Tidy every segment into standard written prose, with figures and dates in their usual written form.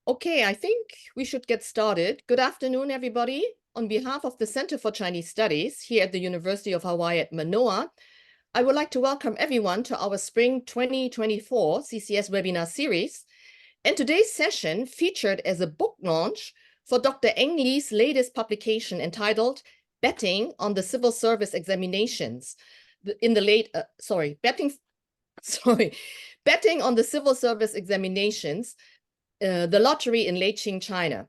Okay, I think we should get started. Good afternoon, everybody. On behalf of the Center for Chinese Studies here at the University of Hawaii at Manoa, I would like to welcome everyone to our Spring 2024 CCS webinar series. And today's session featured as a book launch for Dr. Eng Lee's latest publication entitled Betting on the Civil Service Examinations Betting on the Civil Service Examinations, the Lottery in Leixing, China.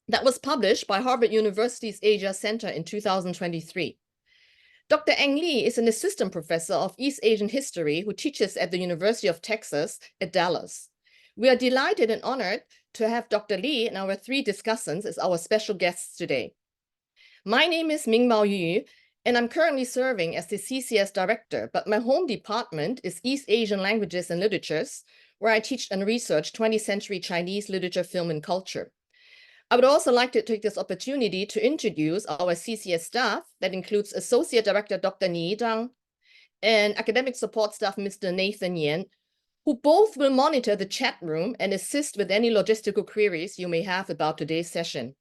That was published by Harvard University's Asia Center in 2023. Dr. Eng Lee is an assistant professor of East Asian history who teaches at the University of Texas at Dallas. We are delighted and honored to have Dr. Lee and our three discussants as our special guests today. My name is Mingbao Yu, and I'm currently serving as the CCS director, but my home department is East Asian Languages and Literatures, where I teach and research 20th century Chinese literature, film, and culture. I would also like to take this opportunity to introduce our CCS staff that includes Associate Director Dr. Ni Zhang and Academic Support Staff Mr. Nathan Yan, who both will monitor the chat room and assist with any logistical queries you may have about today's session.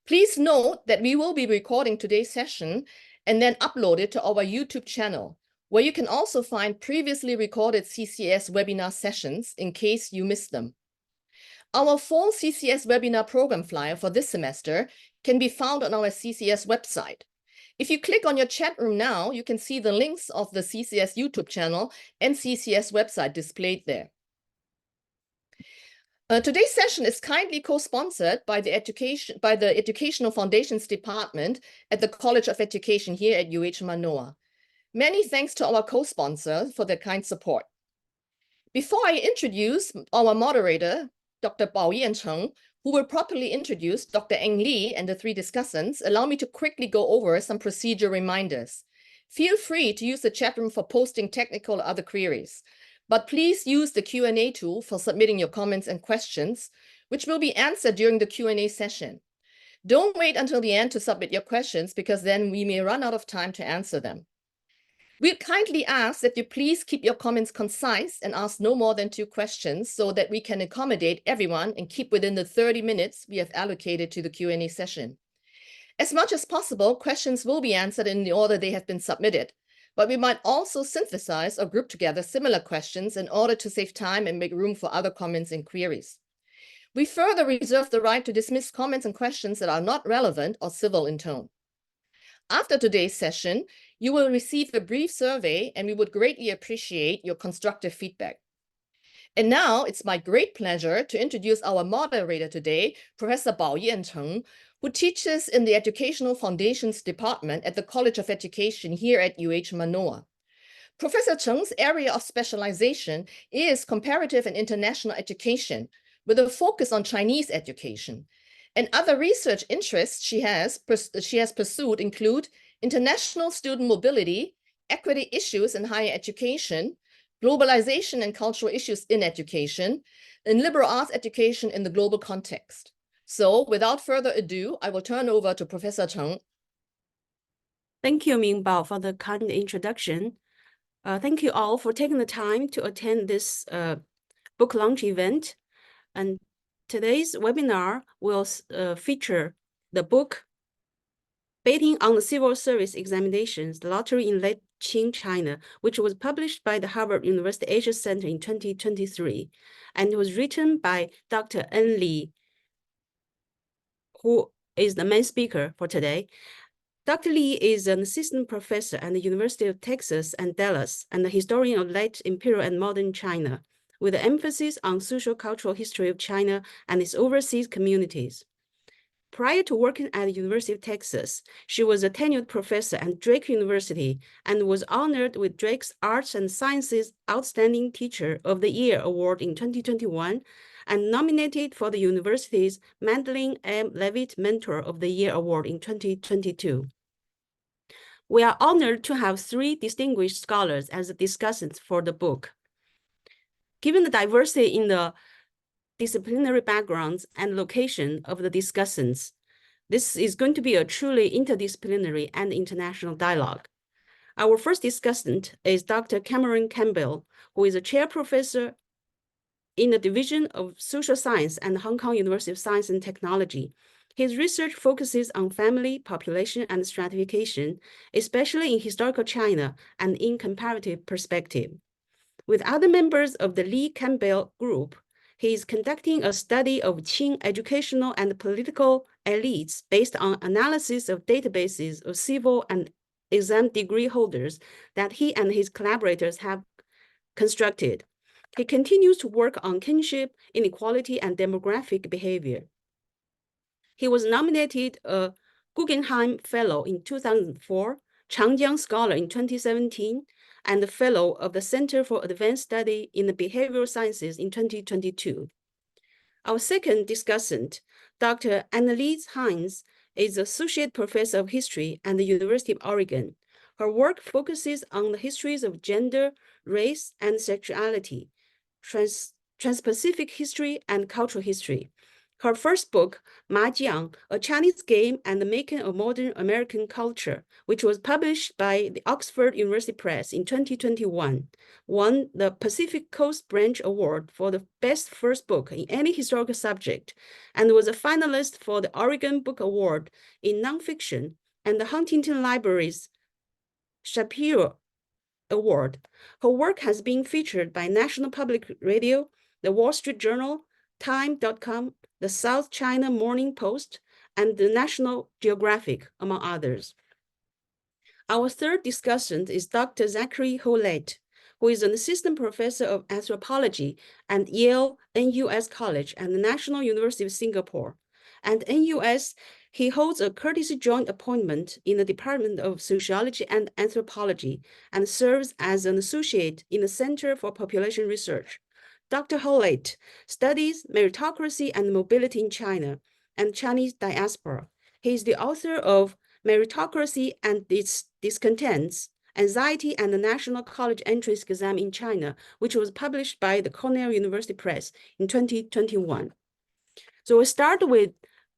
Please note that we will be recording today's session and then upload it to our YouTube channel, where you can also find previously recorded CCS webinar sessions in case you missed them. Our full CCS webinar program flyer for this semester can be found on our CCS website. If you click on your chat room now, you can see the links of the CCS YouTube channel and CCS website displayed there. Today's session is kindly co-sponsored by the Educational Foundations Department at the College of Education here at UH Manoa. Many thanks to our co-sponsor for their kind support. Before I introduce our moderator, Dr. Bao-Yan Cheng, who will properly introduce Dr. Eng Lee and the three discussants, allow me to quickly go over some procedure reminders. Feel free to use the chat room for posting technical or other queries, but please use the Q&A tool for submitting your comments and questions, which will be answered during the Q&A session. Don't wait until the end to submit your questions, because then we may run out of time to answer them. We kindly ask that you please keep your comments concise and ask no more than 2 questions so that we can accommodate everyone and keep within the 30 minutes we have allocated to the Q&A session. As much as possible, questions will be answered in the order they have been submitted, but we might also synthesize or group together similar questions in order to save time and make room for other comments and queries. We further reserve the right to dismiss comments and questions that are not relevant or civil in tone. After today's session, you will receive a brief survey, and we would greatly appreciate your constructive feedback. And now it's my great pleasure to introduce our moderator today, Professor Bao-Yan Cheng, who teaches in the Educational Foundations Department at the College of Education here at UH Manoa. Professor Cheng's area of specialization is comparative and international education, with a focus on Chinese education. And other research interests she has pursued include international student mobility, equity issues in higher education, globalization and cultural issues in education, and liberal arts education in the global context. So without further ado, I will turn over to Professor Cheng. Thank you, Mingbao, for the kind introduction. Thank you all for taking the time to attend this book launch event. And today's webinar will feature the book Betting on the Civil Service Examinations, the Lottery in Leixing, China, which was published by the Harvard University Asia Center in 2023, and it was written by Dr. Eng Lee, who is the main speaker for today. Dr. Lee is an assistant professor at the University of Texas and Dallas, and a historian of late imperial and modern China, with an emphasis on social-cultural history of China and its overseas communities. Prior to working at the University of Texas, she was a tenured professor at Drake University and was honored with Drake's Arts and Sciences Outstanding Teacher of the Year Award in 2021 and nominated for the university's Madeleine M. Leavitt Mentor of the Year Award in 2022. We are honored to have 3 distinguished scholars as discussants for the book. Given the diversity in the disciplinary backgrounds and location of the discussants, this is going to be a truly interdisciplinary and international dialogue. Our first discussant is Dr. Cameron Campbell, who is a chair professor in the Division of Social Science and Hong Kong University of Science and Technology. His research focuses on family, population, and stratification, especially in historical China and in comparative perspective. With other members of the Lee Campbell group, he is conducting a study of Qing educational and political elites based on analysis of databases of civil and exam degree holders that he and his collaborators have constructed. He continues to work on kinship, inequality, and demographic behavior. He was nominated a Guggenheim Fellow in 2004, Changjiang Scholar in 2017, and a Fellow of the Center for Advanced Study in the Behavioral Sciences in 2022. Our second discussant, Dr. Anneliese Heinz, is Associate Professor of History at the University of Oregon. Her work focuses on the histories of gender, race, and sexuality, trans-Pacific history, and cultural history. Her first book, Mahjiang, A Chinese Game and the Making of Modern American Culture, which was published by the Oxford University Press in 2021, won the Pacific Coast Branch Award for the best first book in any historical subject, and was a finalist for the Oregon Book Award in nonfiction and the Huntington Library's Shapiro Award. Her work has been featured by National Public Radio, the Wall Street Journal, Time.com, the South China Morning Post, and the National Geographic, among others. Our third discussant is Dr. Zachary Hollett, who is an assistant professor of anthropology at Yale NUS College and the National University of Singapore. At NUS, he holds a courtesy joint appointment in the Department of Sociology and Anthropology and serves as an associate in the Center for Population Research. Dr. Hollett studies meritocracy and mobility in China and Chinese diaspora. He is the author of Meritocracy and its Discontents, Anxiety and the National College Entrance Exam in China, which was published by the Cornell University Press in 2021. So we'll start with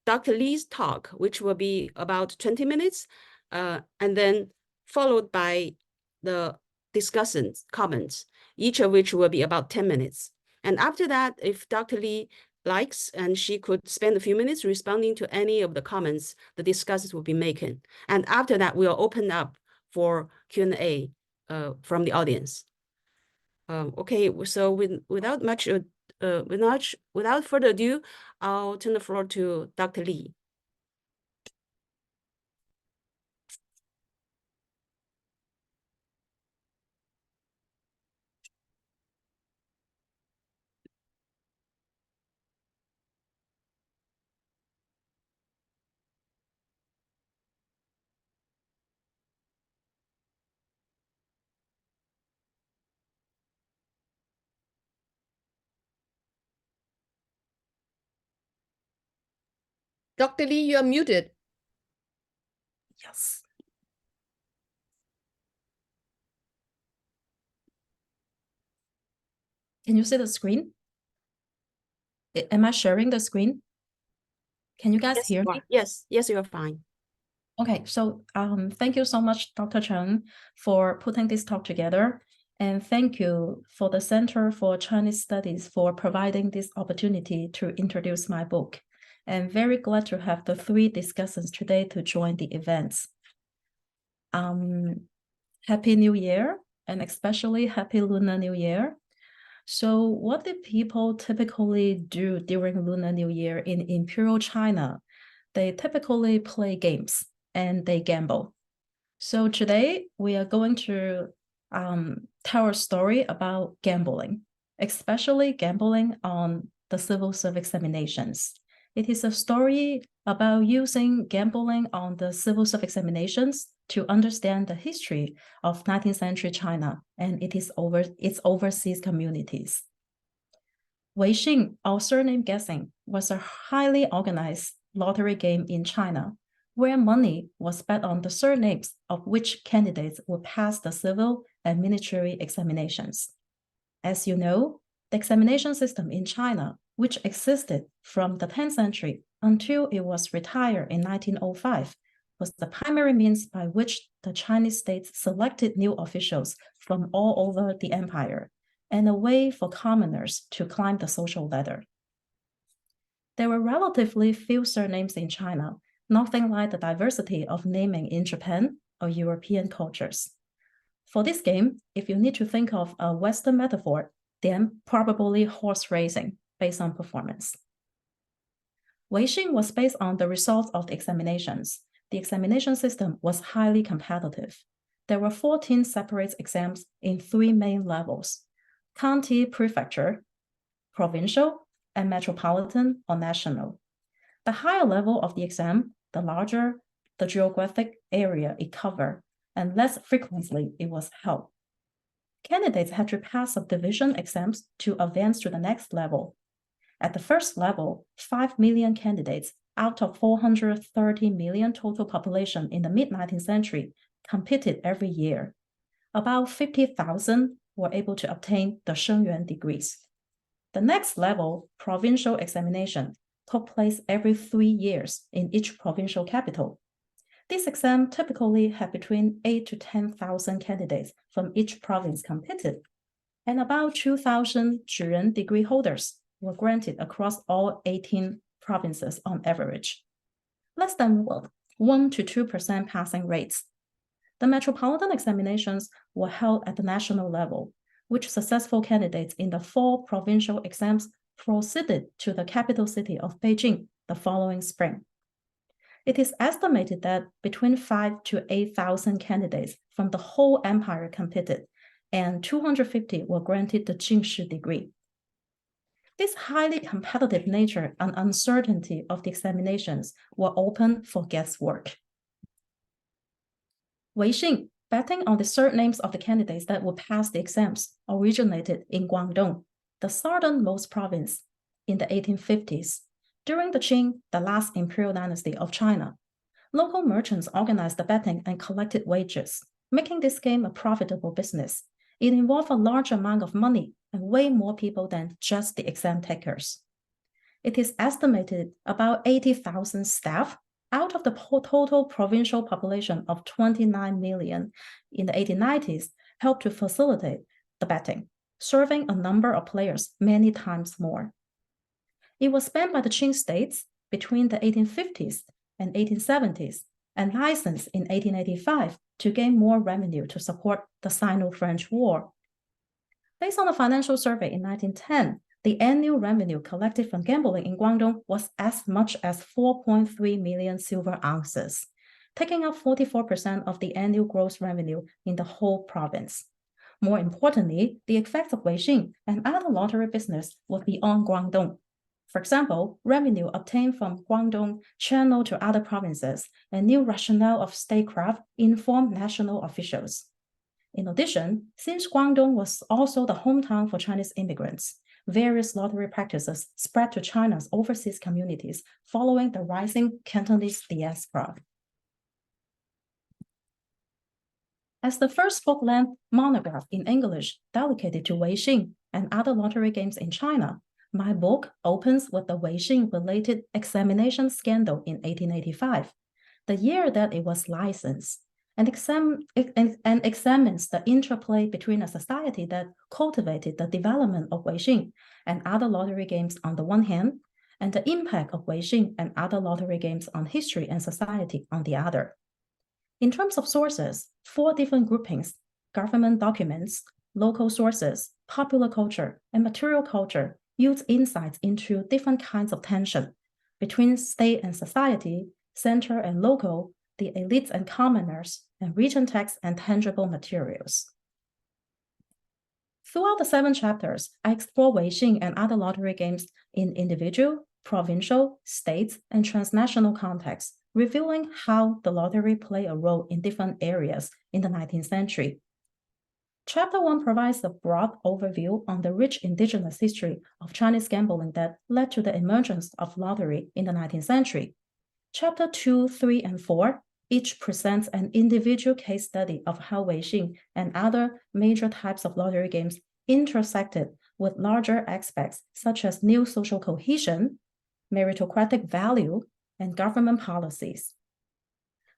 Dr. Lee's talk, which will be about 20 minutes, and then followed by the discussants' comments, each of which will be about 10 minutes. And after that, if Dr. Lee likes, and she could spend a few minutes responding to any of the comments the discussants will be making. And after that, we'll open up for Q&A from the audience. Okay, so without further ado, I'll turn the floor to Dr. Lee. Dr. Lee, you are muted. Yes. Can you see the screen? Am I sharing the screen? Can you guys hear me? Yes, you're fine. Okay, so thank you so much, Dr. Chen, for putting this talk together. And thank you for the Center for Chinese Studies for providing this opportunity to introduce my book. I'm very glad to have the three discussants today to join the events. Happy New Year, and especially Happy Lunar New Year. So what do people typically do during Lunar New Year in Imperial China? They typically play games and they gamble. So today we are going to tell a story about gambling, especially gambling on the civil service examinations. It is a story about using gambling on the civil service examinations to understand the history of 19th century China and its overseas communities. Weixing, or surname guessing, was a highly organized lottery game in China, where money was bet on the surnames of which candidates would pass the civil and military examinations. As you know, the examination system in China, which existed from the 10th century until it was retired in 1905, was the primary means by which the Chinese state selected new officials from all over the empire, and a way for commoners to climb the social ladder. There were relatively few surnames in China, nothing like the diversity of naming in Japan or European cultures. For this game, if you need to think of a Western metaphor, then probably horse racing based on performance. Weixing was based on the results of the examinations. The examination system was highly competitive. There were 14 separate exams in 3 main levels: county prefecture, provincial, and metropolitan or national. The higher level of the exam, the larger the geographic area it covered, and less frequently it was held. Candidates had to pass subdivision exams to advance to the next level. At the first level, 5 million candidates out of 430 million total population in the mid-19th century competed every year. About 50,000 were able to obtain the Shengyuan degrees. The next level, provincial examination, took place every 3 years in each provincial capital. This exam typically had between 8,000 to 10,000 candidates from each province competed, and about 2,000 Zhiren degree holders were granted across all 18 provinces on average. Less than 1 to 2% passing rates. The metropolitan examinations were held at the national level, which successful candidates in the 4 provincial exams proceeded to the capital city of Beijing the following spring. It is estimated that between 5,000 to 8,000 candidates from the whole empire competed, and 250 were granted the Jingshi degree. This highly competitive nature and uncertainty of the examinations were open for guesswork. Weixing, betting on the surnames of the candidates that would pass the exams, originated in Guangdong, the southernmost province, in the 1850s. During the Qing, the last imperial dynasty of China, local merchants organized the betting and collected wages, making this game a profitable business. It involved a large amount of money and way more people than just the exam takers. It is estimated about 80,000 staff out of the total provincial population of 29 million in the 1890s helped to facilitate the betting, serving a number of players many times more. It was spent by the Qing states between the 1850s and 1870s and licensed in 1885 to gain more revenue to support the Sino-French War. Based on a financial survey in 1910, the annual revenue collected from gambling in Guangdong was as much as 4.3 million silver ounces, taking up 44% of the annual gross revenue in the whole province. More importantly, the effects of Weixing and other lottery business were beyond Guangdong. For example, revenue obtained from Guangdong channeled to other provinces and new rationale of statecraft informed national officials. In addition, since Guangdong was also the hometown for Chinese immigrants, various lottery practices spread to China's overseas communities following the rising Cantonese diaspora. As the first book-length monograph in English dedicated to Weixing and other lottery games in China, my book opens with the weixing-related examination scandal in 1885, the year that it was licensed, and examines the interplay between a society that cultivated the development of weixing and other lottery games on the one hand, and the impact of weixing and other lottery games on history and society on the other. In terms of sources, 4 different groupings: government documents, local sources, popular culture, and material culture, use insights into different kinds of tension between state and society, center and local, the elites and commoners, and written text and tangible materials. Throughout the 7 chapters, I explore weixing and other lottery games in individual, provincial, state, and transnational contexts, revealing how the lottery played a role in different areas in the 19th century. Chapter 1 provides a broad overview on the rich indigenous history of Chinese gambling that led to the emergence of lottery in the 19th century. Chapter 2, 3, and 4 each presents an individual case study of how weixing and other major types of lottery games intersected with larger aspects such as new social cohesion, meritocratic value, and government policies.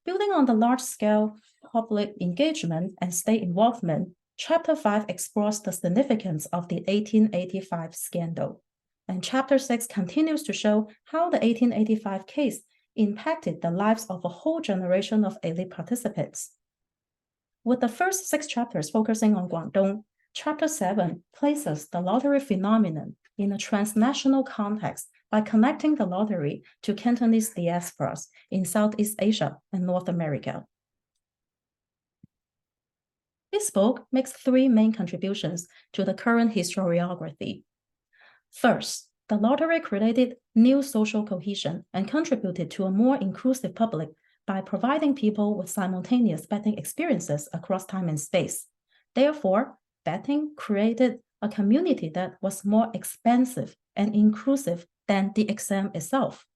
Building on the large-scale public engagement and state involvement, Chapter 5 explores the significance of the 1885 scandal, and Chapter 6 continues to show how the 1885 case impacted the lives of a whole generation of elite participants. With the first 6 chapters focusing on Guangdong, Chapter 7 places the lottery phenomenon in a transnational context by connecting the lottery to Cantonese diasporas in Southeast Asia and North America. This book makes 3 main contributions to the current historiography. First, the lottery created new social cohesion and contributed to a more inclusive public by providing people with simultaneous betting experiences across time and space. Therefore, betting created a community that was more expansive and inclusive than the exam itself.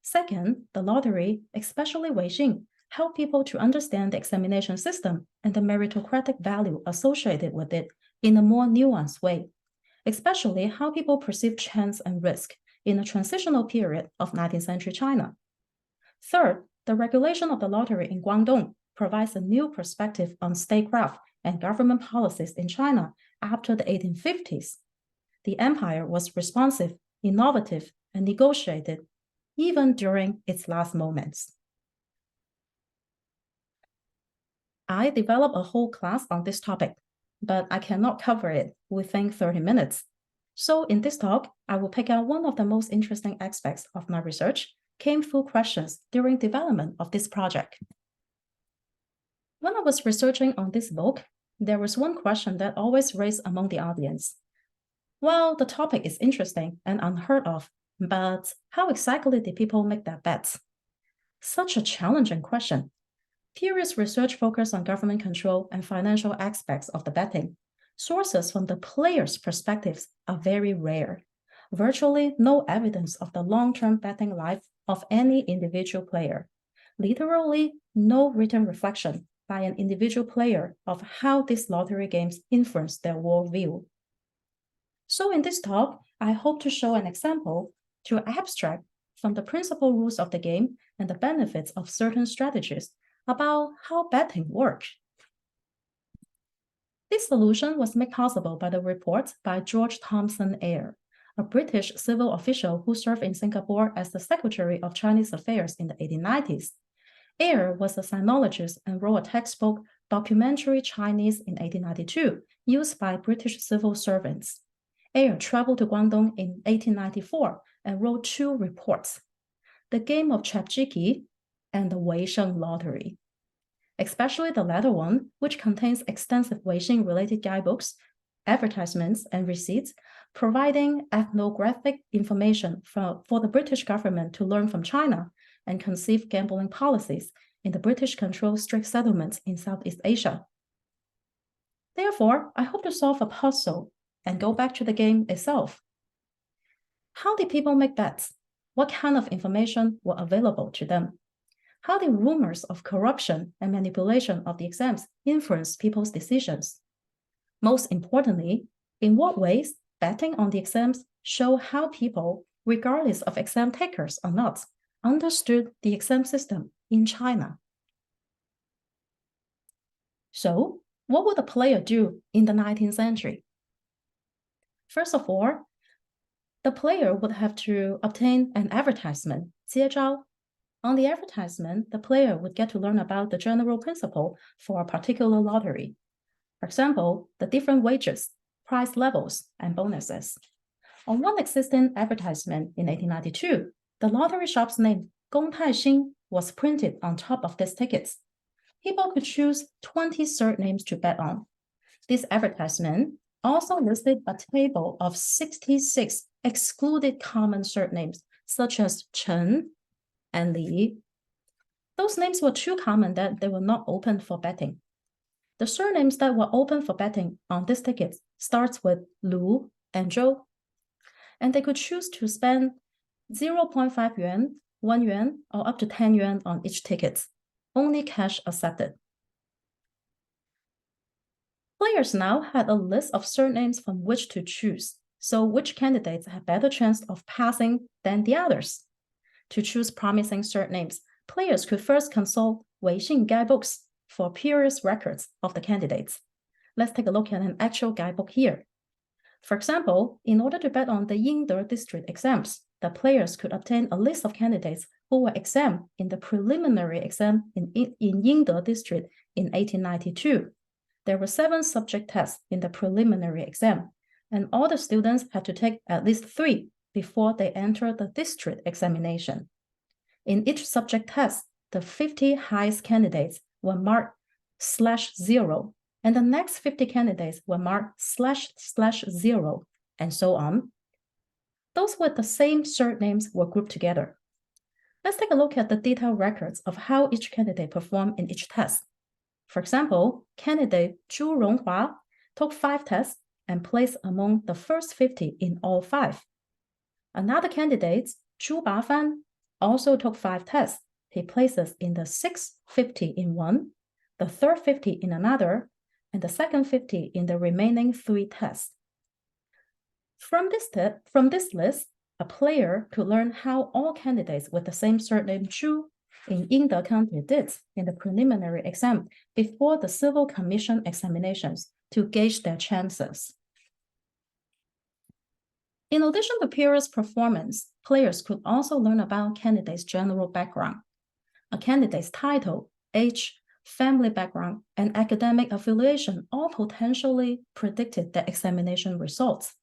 Second, the lottery, especially weixing, help people to understand the examination system and the meritocratic value associated with it in a more nuanced way, especially how people perceive chance and risk in a transitional period of 19th century China. Third, the regulation of the lottery in Guangdong provides a new perspective on statecraft and government policies in China after the 1850s. The empire was responsive, innovative, and negotiated even during its last moments. I developed a whole class on this topic, but I cannot cover it within 30 minutes. So in this talk, I will pick out one of the most interesting aspects of my research came through questions during development of this project. When I was researching on this book, there was one question that always raised among the audience. Well, the topic is interesting and unheard of, but how exactly did people make their bets? Such a challenging question. Previous research focused on government control and financial aspects of the betting. Sources from the players' perspectives are very rare. Virtually no evidence of the long-term betting life of any individual player. Literally no written reflection by an individual player of how these lottery games influence their worldview. So in this talk, I hope to show an example to abstract from the principal rules of the game and the benefits of certain strategies about how betting works. This solution was made possible by the report by George Thomson Eyre, a British civil official who served in Singapore as the Secretary of Chinese Affairs in the 1890s. Eyre was a sinologist and wrote a textbook, Documentary Chinese, in 1892, used by British civil servants. Eyre traveled to Guangdong in 1894 and wrote 2 reports, The Game of Chapjiki and the Weixing Lottery. Especially the latter one, which contains extensive weixing-related guidebooks, advertisements, and receipts, providing ethnographic information for the British government to learn from China and conceive gambling policies in the British-controlled strict settlements in Southeast Asia. Therefore, I hope to solve a puzzle and go back to the game itself. How did people make bets? What kind of information were available to them? How did rumors of corruption and manipulation of the exams influence people's decisions? Most importantly, in what ways betting on the exams show how people, regardless of exam takers or not, understood the exam system in China? So, what would a player do in the 19th century? First of all, the player would have to obtain an advertisement, 接招. On the advertisement, the player would get to learn about the general principle for a particular lottery. For example, the different wages, price levels, and bonuses. On one existing advertisement in 1892, the lottery shop's name, Gong Tai Xing, was printed on top of these tickets. People could choose 20 surnames to bet on. This advertisement also listed a table of 66 excluded common surnames, such as Chen and Li. Those names were too common that they were not open for betting. The surnames that were open for betting on these tickets starts with Lu and Zhou, and they could choose to spend 0.5 yuan, 1 yuan, or up to 10 yuan on each ticket. Only cash accepted. Players now had a list of surnames from which to choose, so which candidates had better chance of passing than the others. To choose promising surnames, players could first consult weixing guidebooks for previous records of the candidates. let's take a look at an actual guidebook here. For example, in order to bet on the Yingde district exams, the players could obtain a list of candidates who were examined in the preliminary exam in Yingde district in 1892. There were 7 subject tests in the preliminary exam, and all the students had to take at least 3 before they entered the district examination. In each subject test, the 50 highest candidates were marked /0, and the next 50 candidates were marked /0, and so on. Those with the same surnames were grouped together. Let's take a look at the detailed records of how each candidate performed in each test. For example, candidate Zhu Ronghua took 5 tests and placed among the first 50 in all 5. Another candidate, Zhu Bafan, also took 5 tests. He places in the 6th 50 in one, the 3rd 50 in another, and the 2nd 50 in the remaining 3 tests. From this list, a player could learn how all candidates with the same surname Zhu in Yingde County did in the preliminary exam before the Civil Commission examinations to gauge their chances. In addition to purest performance, players could also learn about candidates' general background. A candidate's title, age, family background, and academic affiliation all potentially predicted the examination results.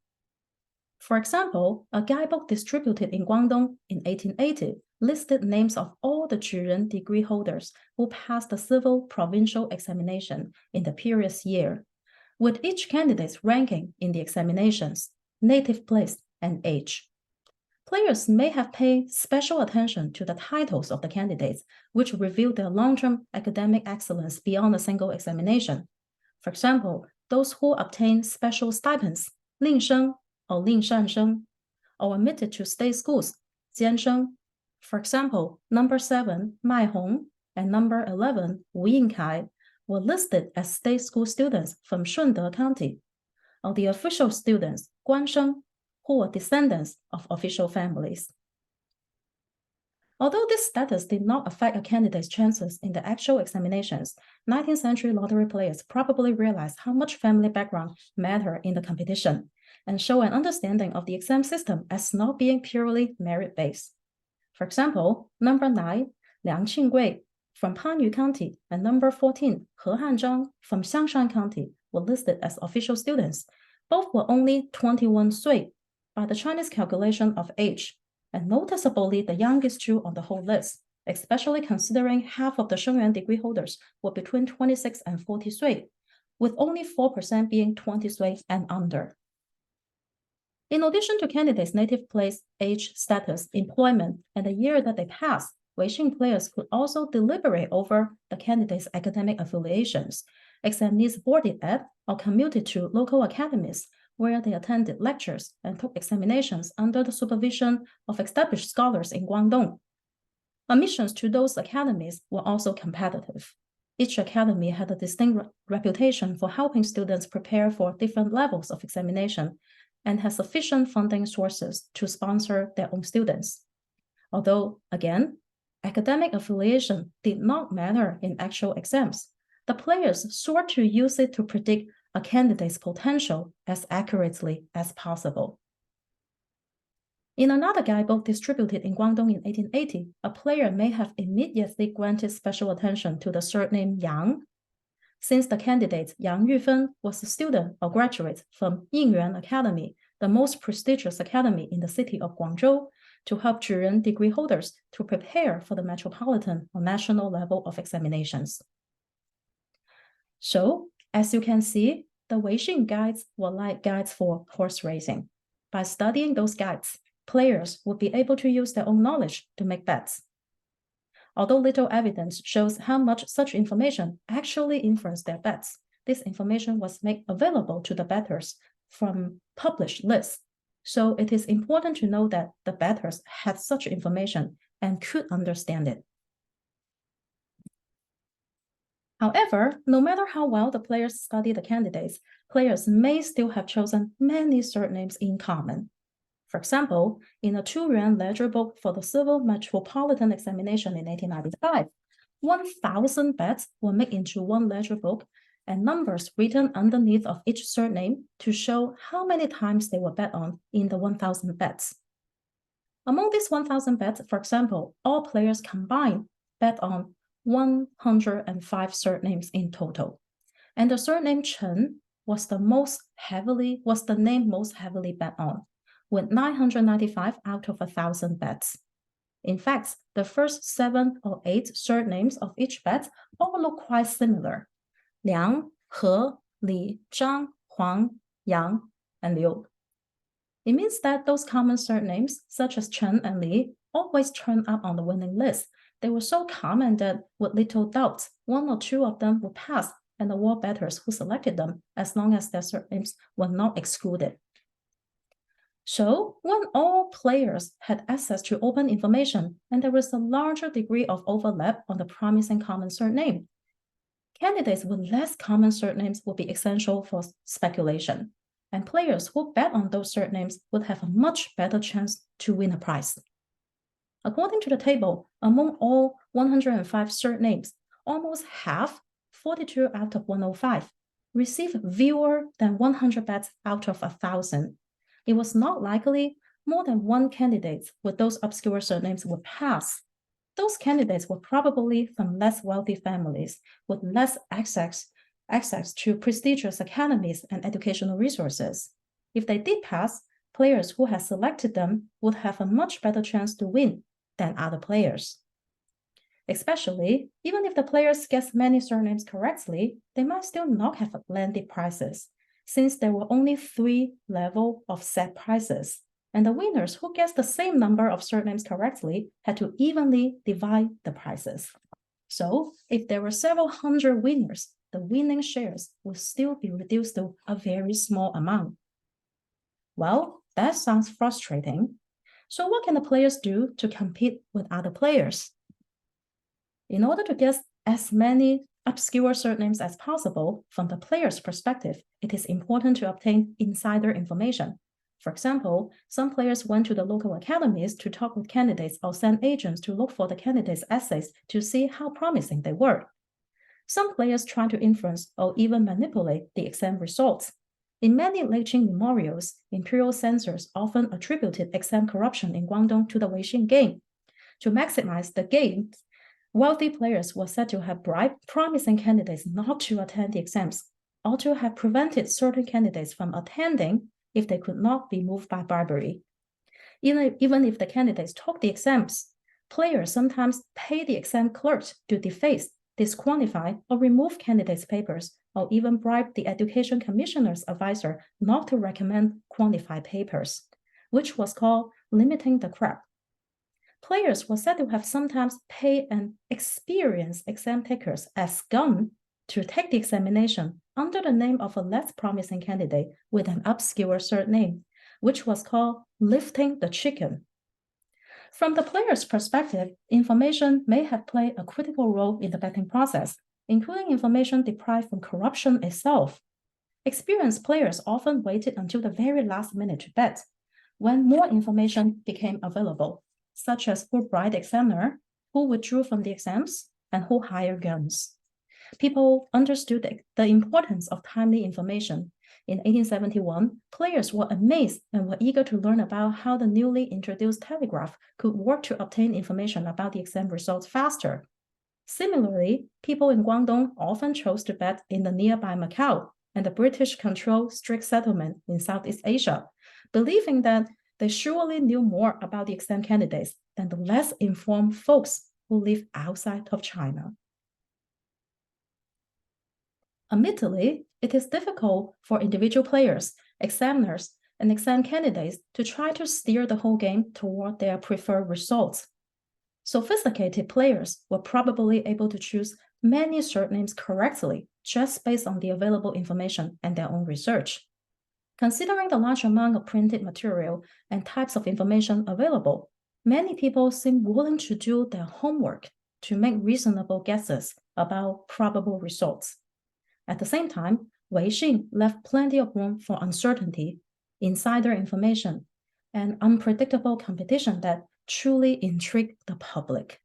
For example, a guidebook distributed in Guangdong in 1880 listed names of all the Zhiren degree holders who passed the civil provincial examination in the previous year, with each candidate's ranking in the examinations, native place, and age. Players may have paid special attention to the titles of the candidates, which reveal their long-term academic excellence beyond a single examination. For example, those who obtain special stipends, 令生 or 令善生, or admitted to state schools, 监生. For example, number 7, Mai Hong, and number 11, Wu Yingkai, were listed as state school students from Shunde County, or the official students, Guan Sheng, who were descendants of official families. Although this status did not affect a candidate's chances in the actual examinations, 19th century lottery players probably realized how much family background mattered in the competition, and show an understanding of the exam system as not being purely merit-based. For example, number 9, Liang Qinggui from Panyu County and number 14, He Hanzhang from Xiangshan County were listed as official students. Both were only 21 岁 by the Chinese calculation of age, and noticeably the youngest Jew on the whole list, especially considering half of the Shengyuan degree holders were between 26 and 40 岁, with only 4% being 20 岁and under. In addition to candidates' native place, age, status, employment, and the year that they passed, weixing players could also deliberate over the candidates' academic affiliations. Examinees boarded at or commuted to local academies where they attended lectures and took examinations under the supervision of established scholars in Guangdong. Admissions to those academies were also competitive. Each academy had a distinct reputation for helping students prepare for different levels of examination and has sufficient funding sources to sponsor their own students. Although, again, academic affiliation did not matter in actual exams, the players sought to use it to predict a candidate's potential as accurately as possible. In another guidebook distributed in Guangdong in 1880, a player may have immediately granted special attention to the surname Yang, since the candidate Yang Yufen was a student or graduate from Yingyuan Academy, the most prestigious academy in the city of Guangzhou, to help Zhiren degree holders to prepare for the metropolitan or national level of examinations. So, as you can see, the weixing guides were like guides for horse racing. By studying those guides, players would be able to use their own knowledge to make bets. Although little evidence shows how much such information actually influenced their bets, this information was made available to the bettors from published lists. So it is important to know that the bettors had such information and could understand it. However, no matter how well the players study the candidates, players may still have chosen many surnames in common. For example, in a 2-yuan ledger book for the Civil Metropolitan Examination in 1895, 1,000 bets were made into one ledger book, and numbers written underneath of each surname to show how many times they were bet on in the 1,000 bets. Among these 1,000 bets, for example, all players combined bet on 105 surnames in total, and the surname Chen was the name most heavily bet on, with 995 out of 1,000 bets. In fact, the first 7 or 8 surnames of each bet all look quite similar: Liang, He, Li, Zhang, Huang, Yang, and Liu. It means that those common surnames, such as Chen and Li, always turn up on the winning list. They were so common that with little doubt, 1 or 2 of them would pass and award bettors who selected them, as long as their surnames were not excluded. So, when all players had access to open information and there was a larger degree of overlap on the promising common surname, candidates with less common surnames would be essential for speculation, and players who bet on those surnames would have a much better chance to win a prize. According to the table, among all 105 surnames, almost half, 42 out of 105, received fewer than 100 bets out of 1,000. It was not likely more than one candidate with those obscure surnames would pass. Those candidates were probably from less wealthy families with less access to prestigious academies and educational resources. If they did pass, players who had selected them would have a much better chance to win than other players. Especially, even if the players guessed many surnames correctly, they might still not have landed prizes, since there were only 3 levels of set prizes, and the winners who guessed the same number of surnames correctly had to evenly divide the prizes. So, if there were several hundred winners, the winning shares would still be reduced to a very small amount. Well, that sounds frustrating. So what can the players do to compete with other players? In order to guess as many obscure surnames as possible, from the player's perspective, it is important to obtain insider information. For example, some players went to the local academies to talk with candidates or send agents to look for the candidates' essays to see how promising they were. Some players try to influence or even manipulate the exam results. In many weixing memorials, imperial censors often attributed exam corruption in Guangdong to the weixing game. To maximize the game, wealthy players were said to have bribed promising candidates not to attend the exams, or to have prevented certain candidates from attending if they could not be moved by bribery. Even if the candidates took the exams, players sometimes pay the exam clerk to deface, disqualify, or remove candidates' papers, or even bribe the education commissioner's advisor not to recommend qualified papers, which was called limiting the crap. Players were said to have sometimes paid an experienced exam takers as scum to take the examination under the name of a less promising candidate with an obscure surname, which was called lifting the chicken. From the player's perspective, information may have played a critical role in the betting process, including information derived from corruption itself. Experienced players often waited until the very last minute to bet, when more information became available, such as who bribed the examiner, who withdrew from the exams, and who hired guns. People understood the importance of timely information. In 1871, players were amazed and were eager to learn about how the newly introduced telegraph could work to obtain information about the exam results faster. Similarly, people in Guangdong often chose to bet in the nearby Macau and the British-controlled strict settlement in Southeast Asia, believing that they surely knew more about the exam candidates than the less informed folks who live outside of China. Admittedly, it is difficult for individual players, examiners, and exam candidates to try to steer the whole game toward their preferred results. Sophisticated players were probably able to choose many surnames correctly just based on the available information and their own research. Considering the large amount of printed material and types of information available, many people seem willing to do their homework to make reasonable guesses about probable results. At the same time, weixing left plenty of room for uncertainty, insider information, and unpredictable competition that truly intrigued the public.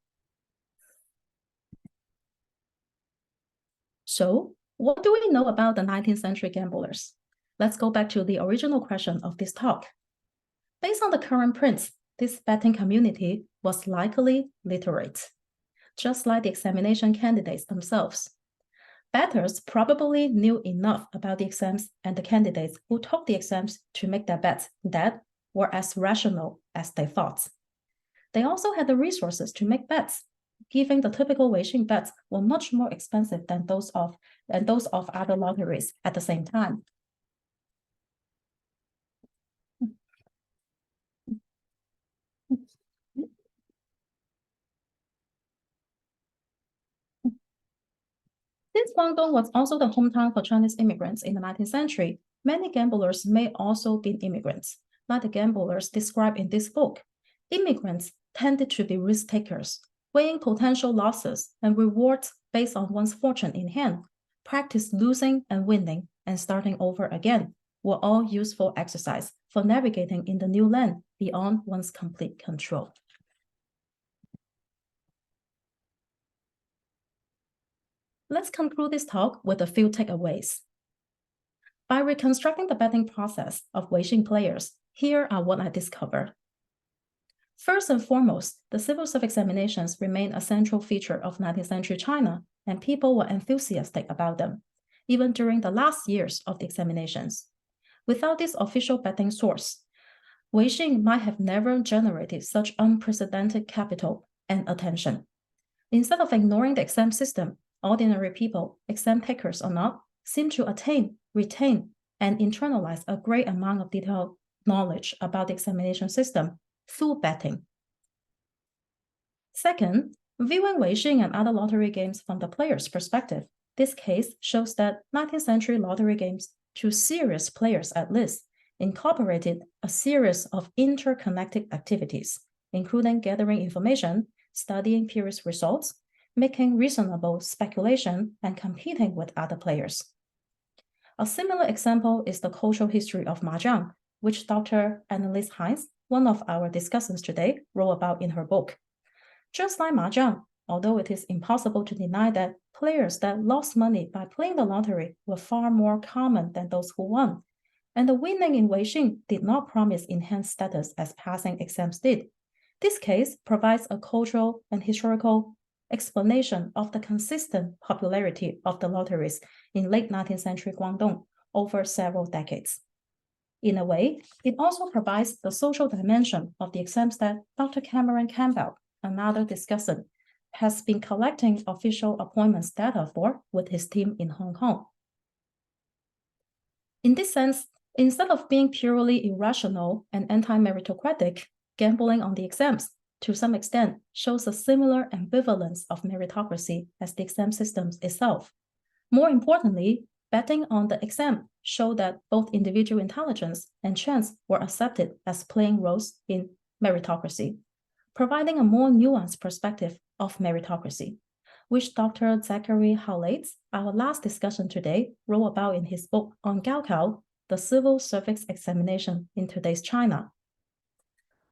So, What do we know about the 19th century gamblers? Let's go back to the original question of this talk. Based on the current prints, this betting community was likely literate, just like the examination candidates themselves. Bettors probably knew enough about the exams and the candidates who took the exams to make their bets that were as rational as they thought. They also had the resources to make bets, given the typical weixing bets were much more expensive than those of other lotteries at the same time. Since Guangdong was also the hometown for Chinese immigrants in the 19th century, many gamblers may also be immigrants. Like the gamblers described in this book, immigrants tended to be risk takers, weighing potential losses and rewards based on one's fortune in hand. Practice losing and winning and starting over again were all useful exercise for navigating in the new land beyond one's complete control. Let's conclude this talk with a few takeaways. By reconstructing the betting process of weixing players, here are what I discovered. First and foremost, the civil service examinations remain a central feature of 19th century China, and people were enthusiastic about them, even during the last years of the examinations. Without this official betting source, weixing might have never generated such unprecedented capital and attention. Instead of ignoring the exam system, ordinary people, exam takers or not, seem to attain, retain, and internalize a great amount of detailed knowledge about the examination system through betting. Second, viewing weixing and other lottery games from the player's perspective, this case shows that 19th century lottery games, to serious players at least, incorporated a series of interconnected activities, including gathering information, studying previous results, making reasonable speculation, and competing with other players. A similar example is the cultural history of Mahjong, which Dr. Annelies Heinz, one of our discussants today, wrote about in her book. Just like Mahjong, although it is impossible to deny that players that lost money by playing the lottery were far more common than those who won, and the winning in weixing did not promise enhanced status as passing exams did. This case provides a cultural and historical explanation of the consistent popularity of the lotteries in late 19th century Guangdong over several decades. In a way, it also provides the social dimension of the exams that Dr. Cameron Campbell, another discussant, has been collecting official appointments data for with his team in Hong Kong. In this sense, instead of being purely irrational and anti-meritocratic, gambling on the exams, to some extent, shows a similar ambivalence of meritocracy as the exam system itself. More importantly, betting on the exam showed that both individual intelligence and chance were accepted as playing roles in meritocracy, providing a more nuanced perspective of meritocracy, which Dr. Zachary Howlates, our last discussion today, wrote about in his book on Gaokao, the Civil Service Examination in Today's China.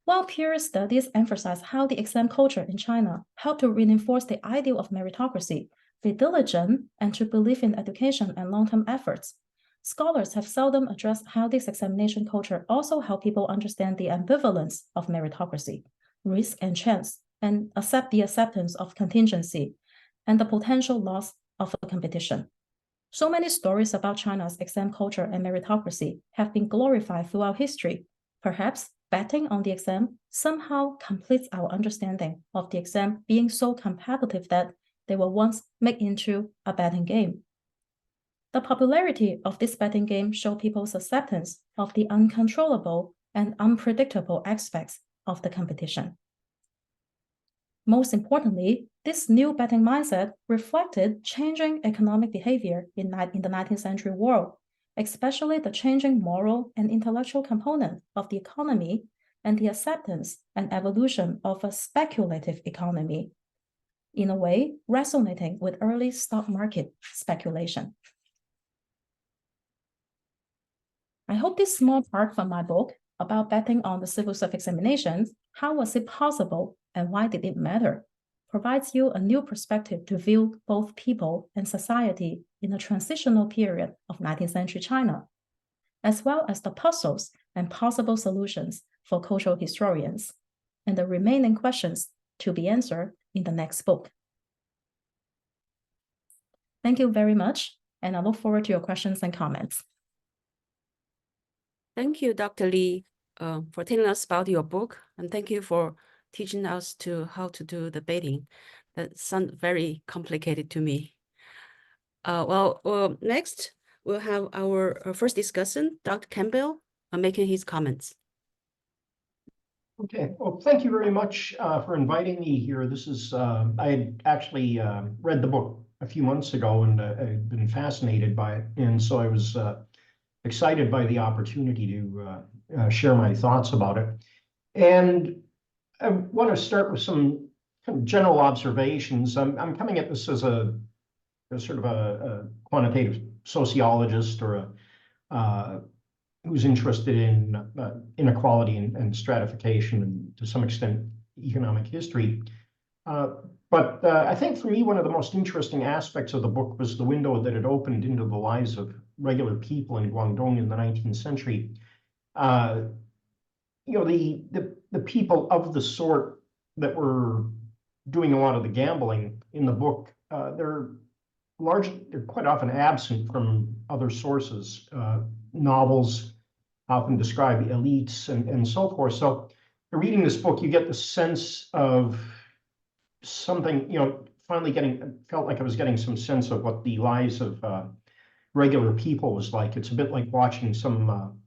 While peer studies emphasize how the exam culture in China helped to reinforce the ideal of meritocracy, be diligent, and to believe in education and long-term efforts, scholars have seldom addressed how this examination culture also helped people understand the ambivalence of meritocracy, risk and chance, and accept the acceptance of contingency and the potential loss of a competition. So many stories about China's exam culture and meritocracy have been glorified throughout history. Perhaps betting on the exam somehow completes our understanding of the exam being so competitive that they were once made into a betting game. The popularity of this betting game showed people's acceptance of the uncontrollable and unpredictable aspects of the competition. Most importantly, this new betting mindset reflected changing economic behavior in the 19th century world, especially the changing moral and intellectual component of the economy and the acceptance and evolution of a speculative economy, in a way resonating with early stock market speculation. I hope this small part from my book about betting on the civil service examinations, how was it possible and why did it matter, provides you a new perspective to view both people and society in the transitional period of 19th century China, as well as the puzzles and possible solutions for cultural historians, and the remaining questions to be answered in the next book. Thank you very much, and I look forward to your questions and comments. Thank you, Dr. Li, for telling us about your book, and thank you for teaching us how to do the dating. That sounds very complicated to me. Next, we'll have our first discussant, Dr. Campbell, making his comments. Okay, well, thank you very much for inviting me here. This is, I had actually read the book a few months ago, and I've been fascinated by it. And so I was excited by the opportunity to share my thoughts about it. And I want to start with some kind of general observations. I'm coming at this as a sort of a quantitative sociologist, or who's interested in inequality and stratification, and to some extent economic history. But I think for me, one of the most interesting aspects of the book was the window that it opened into the lives of regular people in Guangdong in the 19th century. You know, the people of the sort that were doing a lot of the gambling in the book, they're quite often absent from other sources. Novels often describe elites and so forth. So reading this book, you get the sense of something, you know, felt like I was getting some sense of what the lives of regular people was like. It's a bit like watching some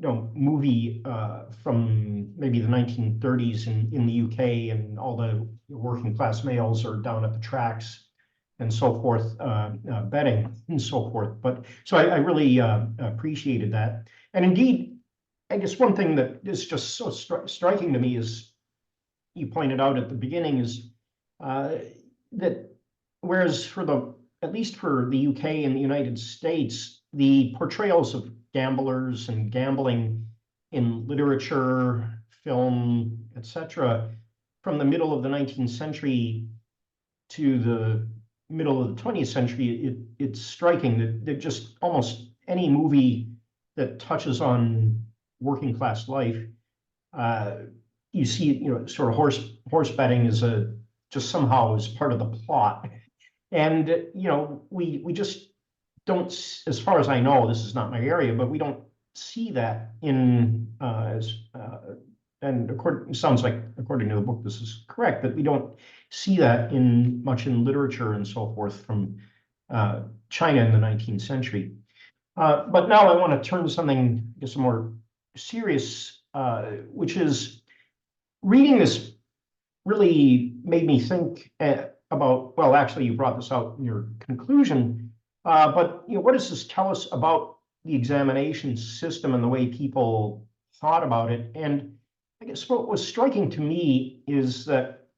movie from maybe the 1930s in the UK, and all the working class males are down at the tracks and so forth, betting and so forth. But so I really appreciated that. And indeed, I guess one thing that is just so striking to me is, you pointed out at the beginning, is that whereas at least for the UK and the United States, the portrayals of gamblers and gambling in literature, film, etc., from the middle of the 19th century to the middle of the 20th century, it's striking that just almost any movie that touches on working class life, you see, you know, sort of horse betting is just somehow is part of the plot. And you know, we just don't, as far as I know, this is not my area, but we don't see that in and it sounds like, according to the book, this is correct, that we don't see that much in literature and so forth from China in the 19th century. But now I want to turn to something, I guess, more serious, which is, reading this really made me think about, well, actually, you brought this out in your conclusion, but you know, what does this tell us about the examination system and the way people thought about it? And I guess what was striking to me is that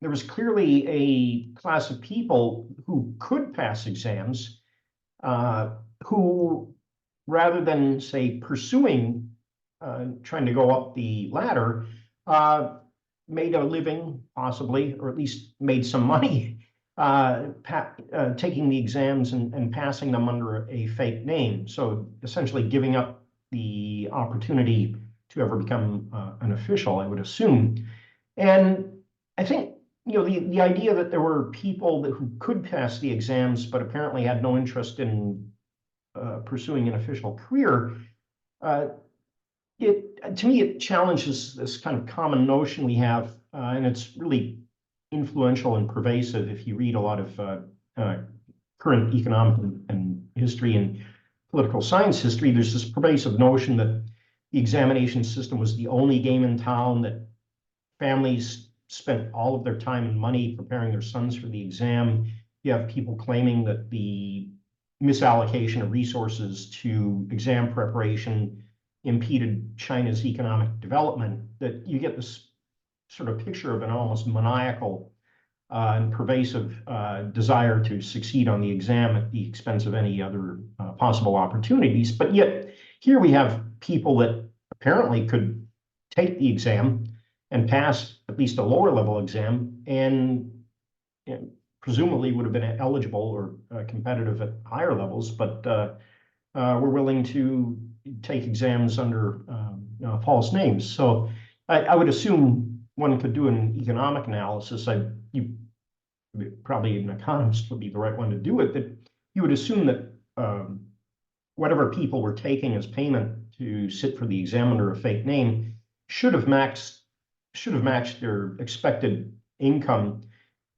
there was clearly a class of people who could pass exams, who, rather than, say, pursuing trying to go up the ladder, made a living, possibly, or at least made some money, taking the exams and passing them under a fake name. So essentially giving up the opportunity to ever become an official, I would assume. And I think, you know, the idea that there were people who could pass the exams, but apparently had no interest in pursuing an official career, to me, it challenges this kind of common notion we have, and it's really influential and pervasive if you read a lot of current economic and history and political science history. There's this pervasive notion that the examination system was the only game in town, that families spent all of their time and money preparing their sons for the exam. You have people claiming that the misallocation of resources to exam preparation impeded China's economic development, that you get this sort of picture of an almost maniacal and pervasive desire to succeed on the exam at the expense of any other possible opportunities. But yet here we have people that apparently could take the exam and pass at least a lower level exam, and presumably would have been eligible or competitive at higher levels, but were willing to take exams under false names. So I would assume one could do an economic analysis. Probably an economist would be the right one to do it, that you would assume that whatever people were taking as payment to sit for the exam under a fake name should have matched their expected income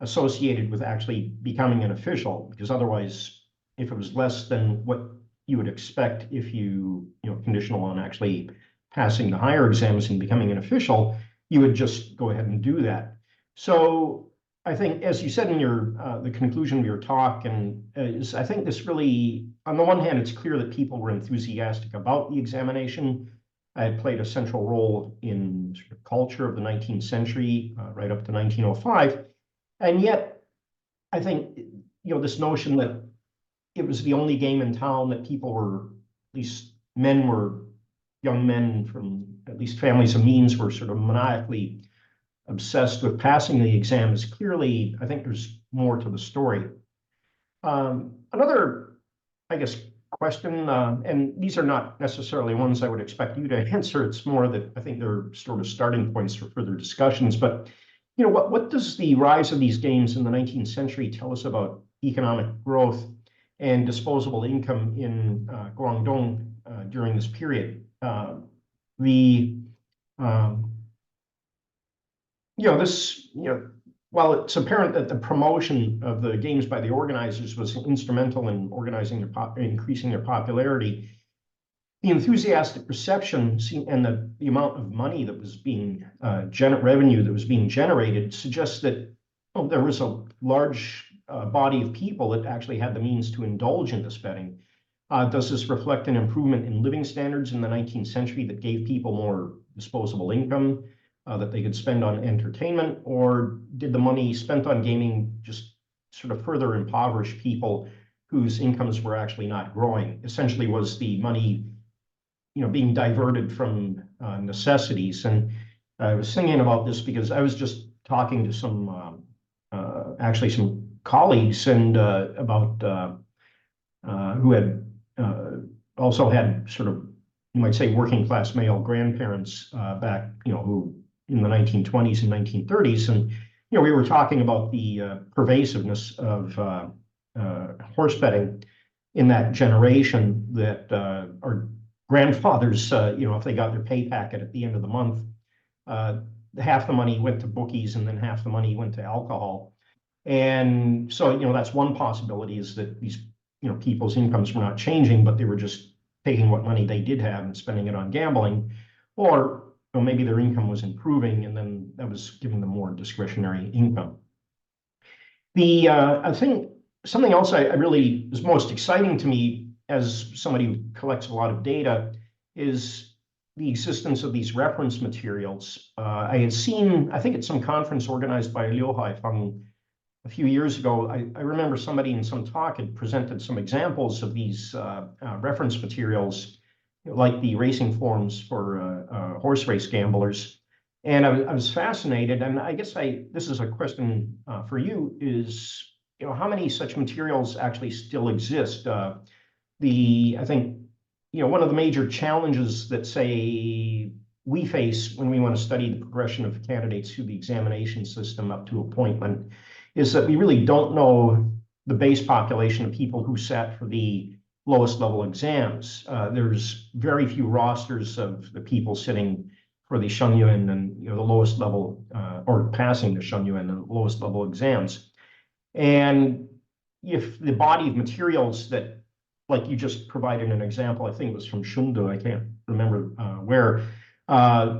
associated with actually becoming an official, because otherwise, if it was less than what you would expect if you conditional on actually passing the higher exams and becoming an official, you would just go ahead and do that. So I think, as you said in your the conclusion of your talk, and I think this really, on the one hand, it's clear that people were enthusiastic about the examination. It played a central role in sort of culture of the 19th century, right up to 1905. And yet, I think, this notion that it was the only game in town, that people were, at least young men from at least families of means, were sort of maniacally obsessed with passing the exam, is clearly, I think there's more to the story. Another, I guess, question, and these are not necessarily ones I would expect you to answer. It's more that I think they're sort of starting points for further discussions. But what does the rise of these games in the 19th century tell us about economic growth and disposable income in Guangdong during this period? While it's apparent that the promotion of the games by the organizers was instrumental in increasing their popularity, the enthusiastic reception and the amount of money that was being revenue that was being generated suggests that there was a large body of people that actually had the means to indulge in this betting. Does this reflect an improvement in living standards in the 19th century that gave people more disposable income that they could spend on entertainment, or did the money spent on gaming just sort of further impoverish people whose incomes were actually not growing? Essentially, was the money being diverted from necessities? And I was thinking about this because I was just talking to some colleagues and about who had also had sort of, you might say, working class male grandparents back, who in the 1920s and 1930s. And, we were talking about the pervasiveness of horse betting in that generation, that our grandfathers, if they got their pay packet at the end of the month, half the money went to bookies and then half the money went to alcohol. And so, that's one possibility, is that these, people's incomes were not changing, but they were just taking what money they did have and spending it on gambling. Or maybe their income was improving, and then that was giving them more discretionary income. I think something else I really is most exciting to me, as somebody who collects a lot of data, is the existence of these reference materials. I had seen, I think at some conference organized by Liu Haifeng a few years ago, I remember somebody in some talk had presented some examples of these reference materials, like the racing forms for horse race gamblers. And I was fascinated, and I guess this is a question for you, is, how many such materials actually still exist? I think, one of the major challenges that, say, we face when we want to study the progression of candidates through the examination system up to appointment is that we really don't know the base population of people who sat for the lowest level exams. There's very few rosters of the people sitting for the Shengyuan and the lowest level, or passing the Shengyuan and the lowest level exams. And if the body of materials that, like you just provided an example, I think it was from Shunde, I can't remember where,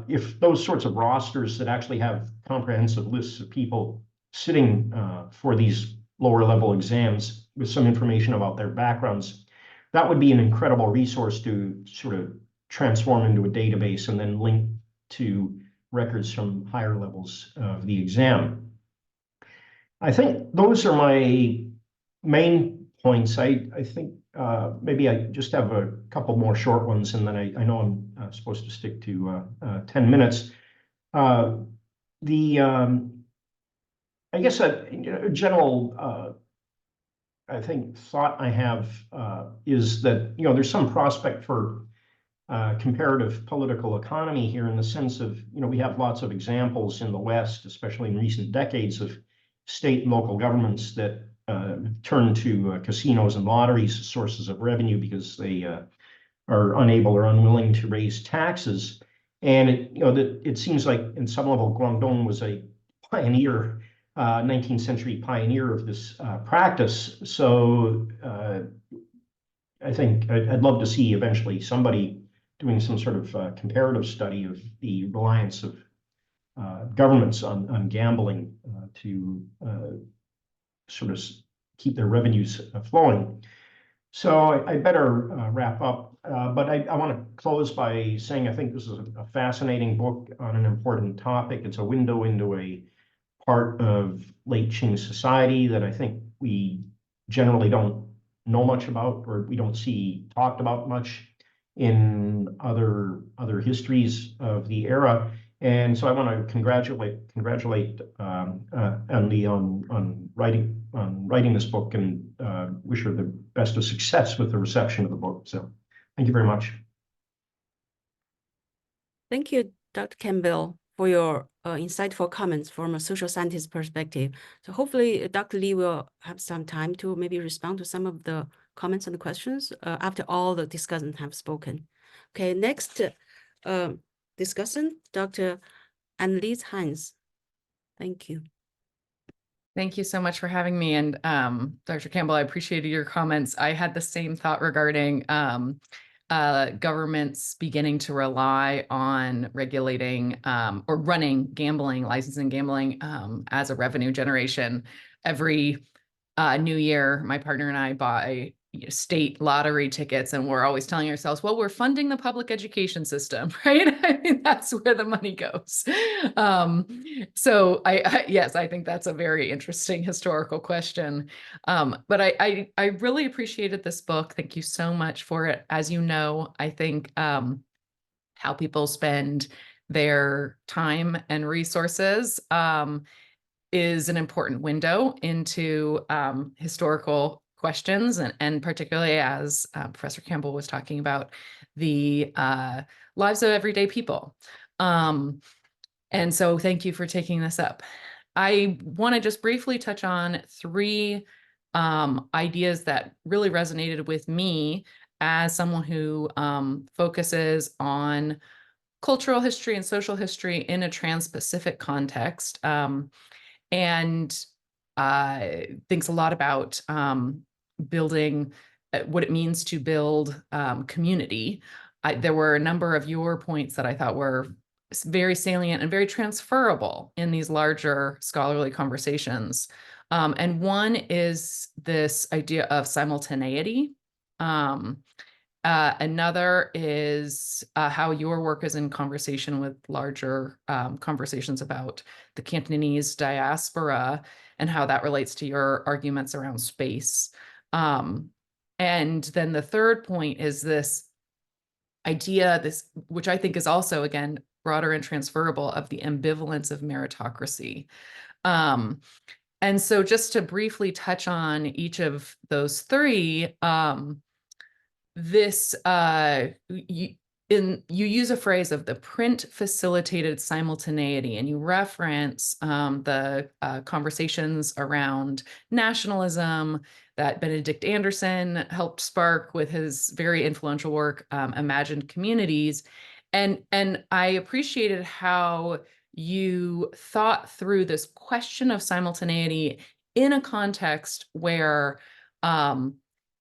if those sorts of rosters that actually have comprehensive lists of people sitting for these lower level exams with some information about their backgrounds, that would be an incredible resource to sort of transform into a database and then link to records from higher levels of the exam. I think those are my main points. I think maybe I just have a couple more short ones, and then I know I'm supposed to stick to 10 minutes. I guess a general, I think, thought I have is that, there's some prospect for comparative political economy here, in the sense of, we have lots of examples in the West, especially in recent decades, of state and local governments that turn to casinos and lotteries as sources of revenue because they are unable or unwilling to raise taxes. And it seems like in some level Guangdong was a pioneer, 19th century pioneer of this practice. So I think I'd love to see eventually somebody doing some sort of comparative study of the reliance of governments on gambling to sort of keep their revenues flowing. So I better wrap up, but I want to close by saying I think this is a fascinating book on an important topic. It's a window into a part of late Qing society that I think we generally don't know much about, or we don't see talked about much in other histories of the era. And so I want to congratulate Anli on writing this book, and wish her the best of success with the reception of the book. So thank you very much. Thank you, Dr. Campbell, for your insightful comments from a social scientist perspective. So hopefully Dr. Lee will have some time to maybe respond to some of the comments and the questions after all the discussants have spoken. Okay, next discussant, Dr. Annelies Heinz. Thank you. Thank you so much for having me. And Dr. Campbell, I appreciated your comments. I had the same thought regarding governments beginning to rely on regulating or running gambling, licensing gambling as a revenue generation. Every New Year, my partner and I buy state lottery tickets, and we're always telling ourselves, well, we're funding the public education system, right? I mean, that's where the money goes. So yes, I think that's a very interesting historical question. But I really appreciated this book. Thank you so much for it. As you know, I think how people spend their time and resources is an important window into historical questions, and particularly as Professor Campbell was talking about the lives of everyday people. And so thank you for taking this up. I want to just briefly touch on three ideas that really resonated with me as someone who focuses on cultural history and social history in a trans-Pacific context. And thinks a lot about building what it means to build community. There were a number of your points that I thought were very salient and very transferable in these larger scholarly conversations. And one is this idea of simultaneity. Another is how your work is in conversation with larger conversations about the Cantonese diaspora and how that relates to your arguments around space. And then the third point is this idea, which I think is also, again, broader and transferable, of the ambivalence of meritocracy. And so just to briefly touch on each of those three, you use a phrase of the print facilitated simultaneity, and you reference the conversations around nationalism that Benedict Anderson helped spark with his very influential work, Imagined Communities. And I appreciated how you thought through this question of simultaneity in a context where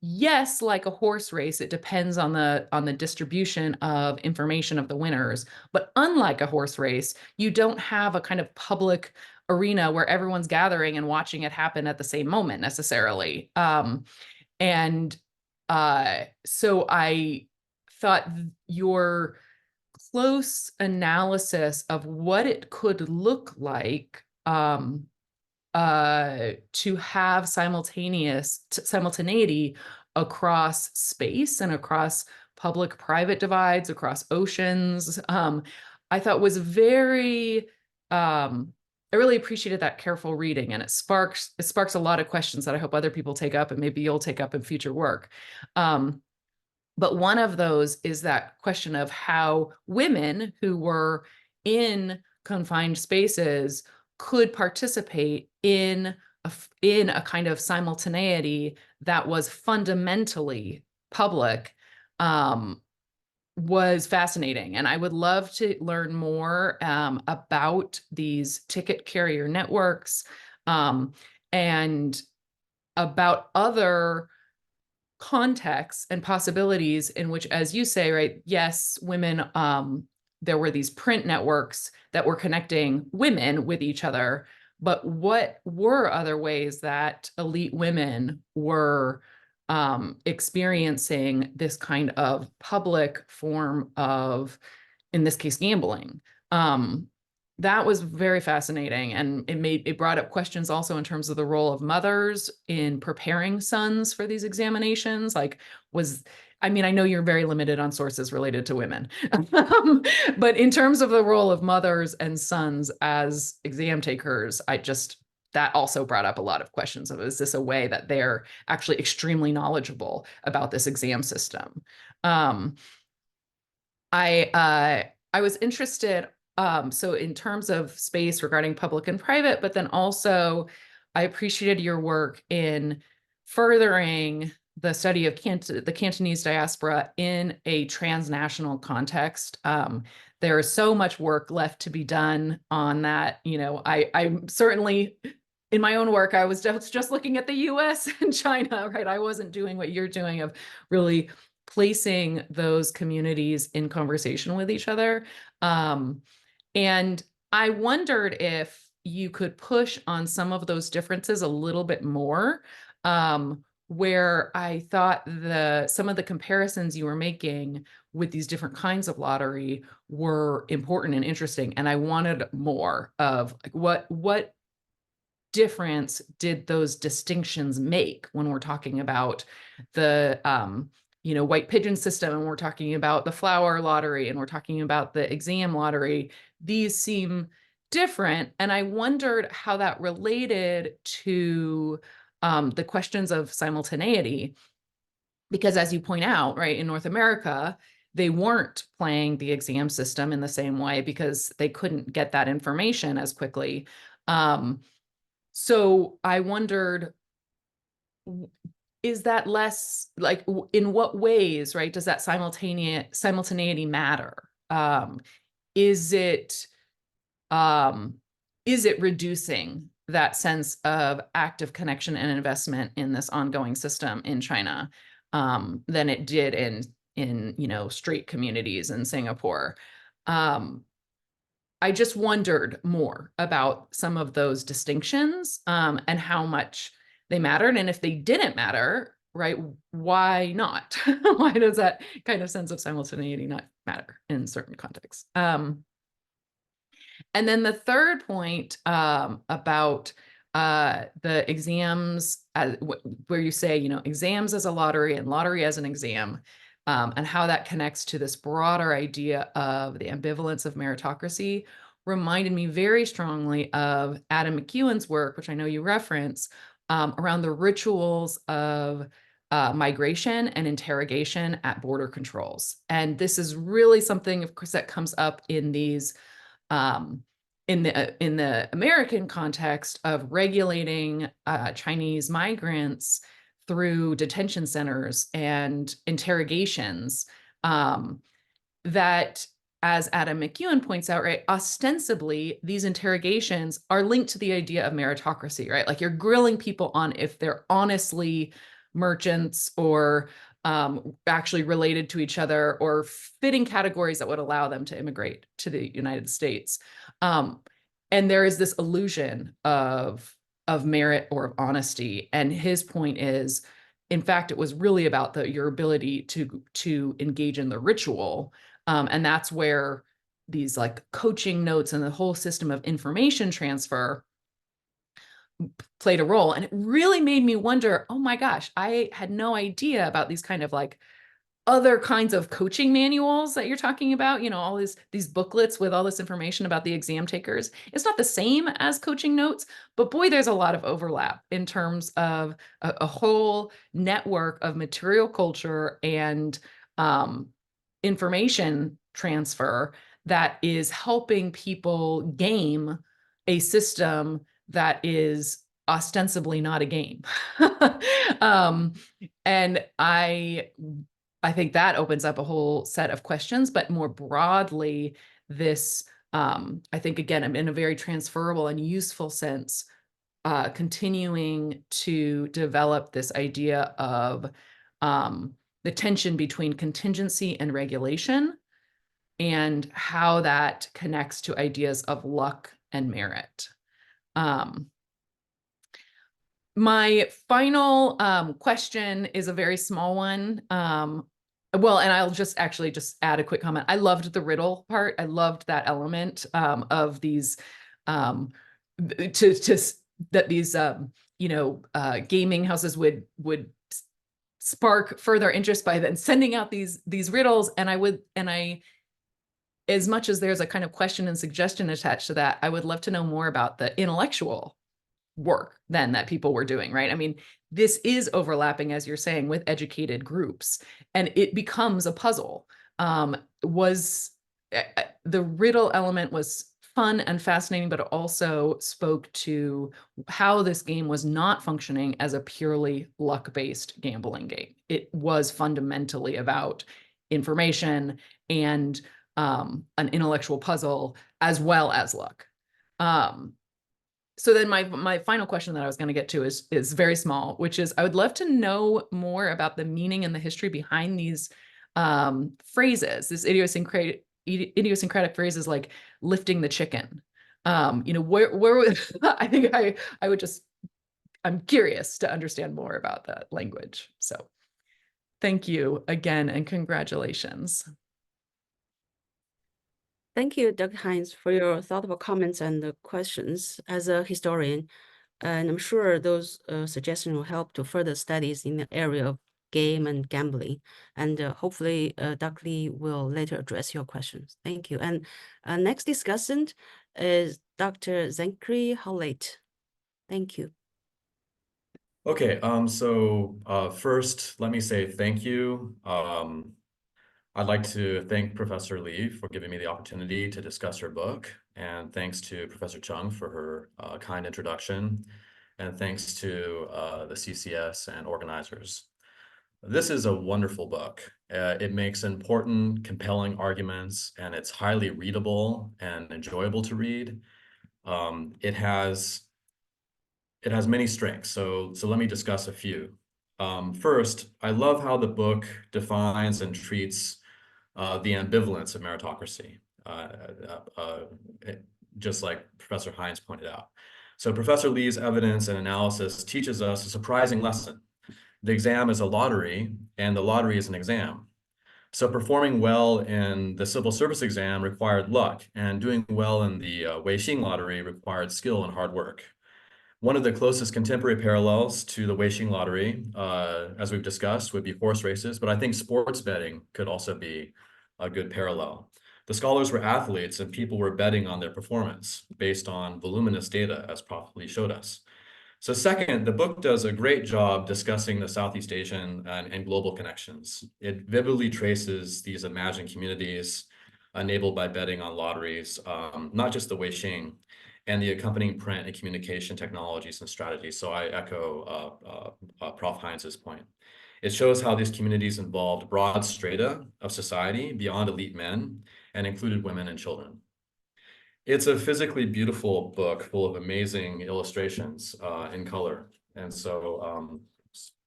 yes, like a horse race, it depends on the distribution of information of the winners. But unlike a horse race, you don't have a kind of public arena where everyone's gathering and watching it happen at the same moment necessarily. So I thought your close analysis of what it could look like to have simultaneity across space and across public-private divides, across oceans, I thought was very I really appreciated that careful reading, and it sparks a lot of questions that I hope other people take up, and maybe you'll take up in future work. But one of those is that question of how women who were in confined spaces could participate in a kind of simultaneity that was fundamentally public, was fascinating. And I would love to learn more about these ticket carrier networks, and about other contexts and possibilities in which, as you say, right, yes, women, there were these print networks that were connecting women with each other, but what were other ways that elite women were experiencing this kind of public form of, in this case, gambling? That was very fascinating, and it brought up questions also in terms of the role of mothers in preparing sons for these examinations. Like, I mean, I know you're very limited on sources related to women, but in terms of the role of mothers and sons as exam takers, that also brought up a lot of questions of, is this a way that they're actually extremely knowledgeable about this exam system? I was interested, so in terms of space regarding public and private, but then also I appreciated your work in furthering the study of the Cantonese diaspora in a transnational context. There is so much work left to be done on that. You know, I'm certainly, in my own work, I was just looking at the US and China, right? I wasn't doing what you're doing of really placing those communities in conversation with each other. And I wondered if you could push on some of those differences a little bit more, where I thought some of the comparisons you were making with these different kinds of lottery were important and interesting. And I wanted more of, like, what difference did those distinctions make when we're talking about the white pigeon system, and we're talking about the flower lottery, and we're talking about the exam lottery? These seem different, and I wondered how that related to the questions of simultaneity, because, as you point out, right, in North America, they weren't playing the exam system in the same way because they couldn't get that information as quickly. So I wondered, is that less, like, in what ways, right, does that simultaneity matter? Is it reducing that sense of active connection and investment in this ongoing system in China than it did in street communities in Singapore? I just wondered more about some of those distinctions, and how much they mattered. And if they didn't matter, right, why not? Why does that kind of sense of simultaneity not matter in certain contexts? And then the third point about the exams, where you say, exams as a lottery and lottery as an exam, and how that connects to this broader idea of the ambivalence of meritocracy, reminded me very strongly of Adam McEwen's work, which I know you reference, around the rituals of migration and interrogation at border controls. And this is really something, of course, that comes up in these in the American context of regulating Chinese migrants through detention centers and interrogations, that, as Adam McEwen points out, right, ostensibly these interrogations are linked to the idea of meritocracy, right? Like, you're grilling people on if they're honestly merchants or actually related to each other or fitting categories that would allow them to immigrate to the United States. And there is this illusion of merit or of honesty. And his point is, in fact, it was really about your ability to engage in the ritual. And that's where these, like, coaching notes and the whole system of information transfer played a role. And it really made me wonder, oh my gosh, I had no idea about these kind of, like, other kinds of coaching manuals that you're talking about, all these booklets with all this information about the exam takers. It's not the same as coaching notes, but boy, there's a lot of overlap in terms of a whole network of material culture and information transfer that is helping people game a system that is ostensibly not a game. And I think that opens up a whole set of questions, but more broadly, this, I think, again, in a very transferable and useful sense, continuing to develop this idea of the tension between contingency and regulation and how that connects to ideas of luck and merit. My final question is a very small one. Well, and I'll just add a quick comment. I loved the riddle part. I loved that element of these that these gaming houses would spark further interest by then sending out these riddles. And I as much as there's a kind of question and suggestion attached to that, I would love to know more about the intellectual work then that people were doing, right? I mean, this is overlapping, as you're saying, with educated groups, and it becomes a puzzle. The riddle element was fun and fascinating, but it also spoke to how this game was not functioning as a purely luck-based gambling game. It was fundamentally about information and an intellectual puzzle as well as luck. So then my final question that I was going to get to is very small, which is I would love to know more about the meaning and the history behind these phrases, this idiosyncratic phrases like lifting the chicken. Where I think I'm curious to understand more about that language. So thank you again and congratulations. Thank you, Dr. Hines, for your thoughtful comments and the questions. As a historian, and I'm sure those suggestions will help to further studies in the area of game and gambling. And hopefully, Dr. Lee will later address your questions. Thank you. And next discussant is Dr. Weixing-related. Thank you. Okay, so first, let me say thank you. I'd like to thank Professor Lee for giving me the opportunity to discuss her book, and thanks to Professor Chung for her kind introduction, and thanks to the CCS and organizers. This is a wonderful book. It makes important, compelling arguments, and it's highly readable and enjoyable to read. It has many strengths, so let me discuss a few. First, I love how the book defines and treats the ambivalence of meritocracy, just like Professor Hines pointed out. So Professor Lee's evidence and analysis teaches us a surprising lesson. The exam is a lottery, and the lottery is an exam. So performing well in the civil service exam required luck, and doing well in the weixing lottery required skill and hard work. One of the closest contemporary parallels to the weixing lottery, as we've discussed, would be horse races, but I think sports betting could also be a good parallel. The scholars were athletes, and people were betting on their performance based on voluminous data, as Prof. Lee showed us. So second, the book does a great job discussing the Southeast Asian and global connections. It vividly traces these imagined communities enabled by betting on lotteries, not just the weixing, and the accompanying print and communication technologies and strategies. So I echo Prof. Hines's point. It shows how these communities involved broad strata of society beyond elite men and included women and children. It's a physically beautiful book full of amazing illustrations in color. And so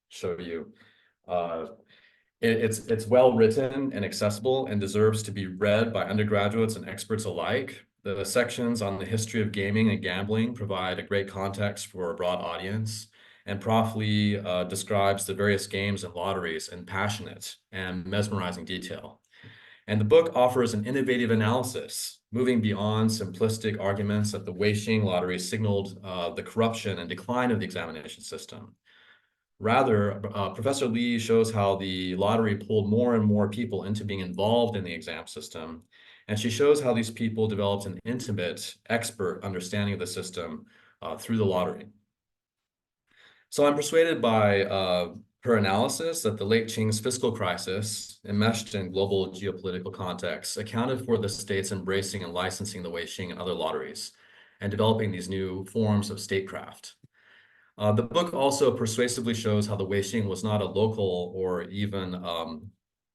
show you, it's well written and accessible and deserves to be read by undergraduates and experts alike. The sections on the history of gaming and gambling provide a great context for a broad audience. And Prof. Lee describes the various games and lotteries in passionate and mesmerizing detail. And the book offers an innovative analysis, moving beyond simplistic arguments that the weixing lottery signaled the corruption and decline of the examination system. Rather, Professor Lee shows how the lottery pulled more and more people into being involved in the exam system. And she shows how these people developed an intimate, expert understanding of the system through the lottery. So I'm persuaded by her analysis that the late Qing's fiscal crisis, enmeshed in global geopolitical contexts, accounted for the states embracing and licensing the weixing and other lotteries, and developing these new forms of statecraft. The book also persuasively shows how the weixing was not a local or even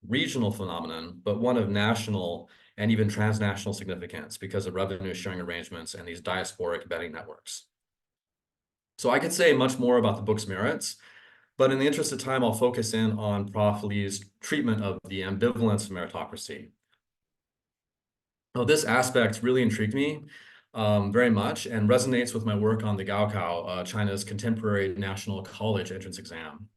regional phenomenon, but one of national and even transnational significance because of revenue sharing arrangements and these diasporic betting networks. So I could say much more about the book's merits, but in the interest of time, I'll focus in on Prof. Lee's treatment of the ambivalence of meritocracy. Now, this aspect really intrigued me very much and resonates with my work on the Gaokao, China's contemporary national college entrance exam.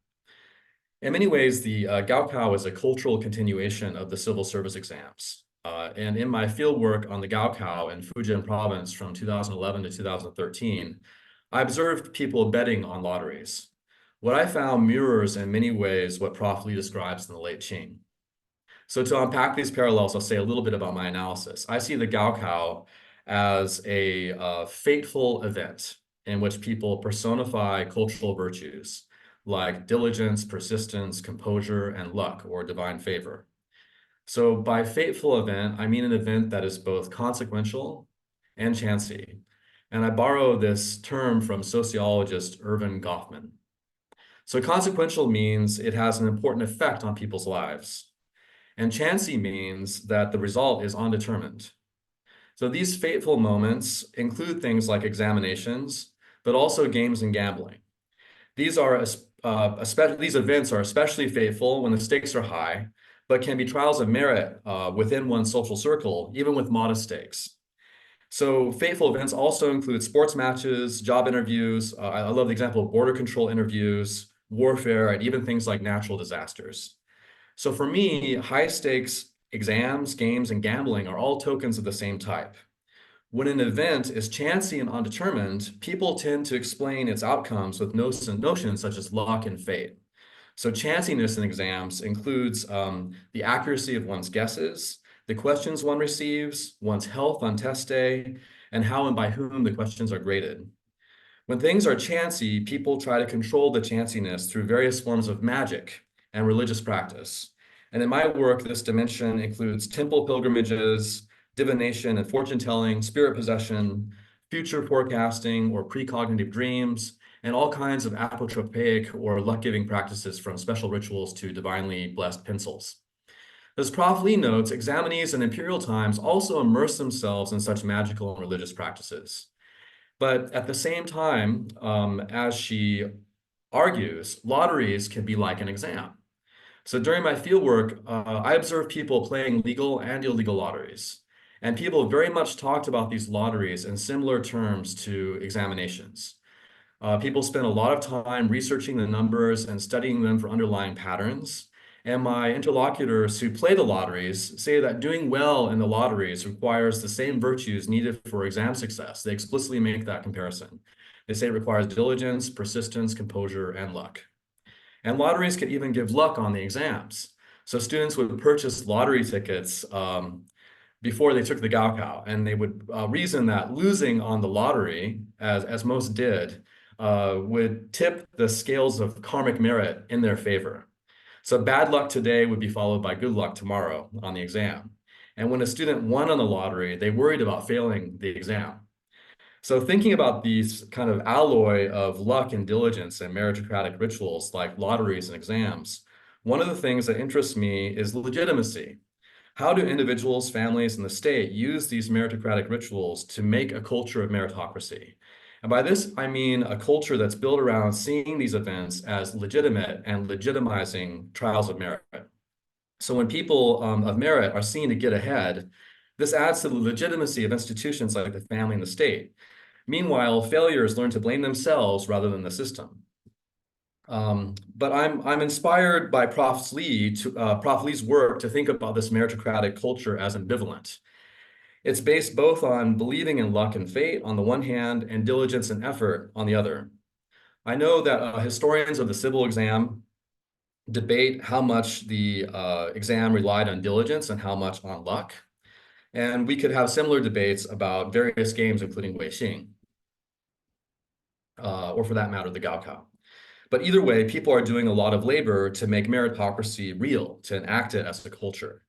In many ways, the Gaokao is a cultural continuation of the civil service exams. And in my fieldwork on the Gaokao in Fujian province from 2011 to 2013, I observed people betting on lotteries. What I found mirrors in many ways what Prof. Lee describes in the late Qing. So to unpack these parallels, I'll say a little bit about my analysis. I see the Gaokao as a fateful event in which people personify cultural virtues like diligence, persistence, composure, and luck or divine favor. So by fateful event, I mean an event that is both consequential and chancy. And I borrow this term from sociologist Irvin Goffman. So consequential means it has an important effect on people's lives. And chancy means that the result is undetermined. So these fateful moments include things like examinations, but also games and gambling. These events are especially fateful when the stakes are high, but can be trials of merit within one's social circle, even with modest stakes. So fateful events also include sports matches, job interviews. I love the example of border control interviews, warfare, and even things like natural disasters. So for me, high stakes exams, games, and gambling are all tokens of the same type. When an event is chancy and undetermined, people tend to explain its outcomes with notions such as luck and fate. So chanciness in exams includes the accuracy of one's guesses, the questions one receives, one's health on test day, and how and by whom the questions are graded. When things are chancy, people try to control the chanciness through various forms of magic and religious practice. And in my work, this dimension includes temple pilgrimages, divination and fortune telling, spirit possession, future forecasting or precognitive dreams, and all kinds of apotropaic or luck-giving practices from special rituals to divinely blessed pencils. As Prof. Lee notes, examinees in imperial times also immerse themselves in such magical and religious practices. But at the same time, as she argues, lotteries can be like an exam. So during my fieldwork, I observed people playing legal and illegal lotteries. And people very much talked about these lotteries in similar terms to examinations. People spent a lot of time researching the numbers and studying them for underlying patterns. And my interlocutors who play the lotteries say that doing well in the lotteries requires the same virtues needed for exam success. They explicitly make that comparison. They say it requires diligence, persistence, composure, and luck. And lotteries can even give luck on the exams. So students would purchase lottery tickets before they took the Gaokao, and they would reason that losing on the lottery, as most did, would tip the scales of karmic merit in their favor. So bad luck today would be followed by good luck tomorrow on the exam. And when a student won on the lottery, they worried about failing the exam. So thinking about these kind of alloy of luck and diligence and meritocratic rituals like lotteries and exams, one of the things that interests me is legitimacy. How do individuals, families, and the state use these meritocratic rituals to make a culture of meritocracy? And by this, I mean a culture that's built around seeing these events as legitimate and legitimizing trials of merit. So when people of merit are seen to get ahead, this adds to the legitimacy of institutions like the family and the state. Meanwhile, failures learn to blame themselves rather than the system. But I'm inspired by Prof. Lee's work to think about this meritocratic culture as ambivalent. It's based both on believing in luck and fate on the one hand and diligence and effort on the other. I know that historians of the civil exam debate how much the exam relied on diligence and how much on luck. And we could have similar debates about various games, including weixing, or for that matter, the gaokao. But either way, people are doing a lot of labor to make meritocracy real, to enact it as a culture.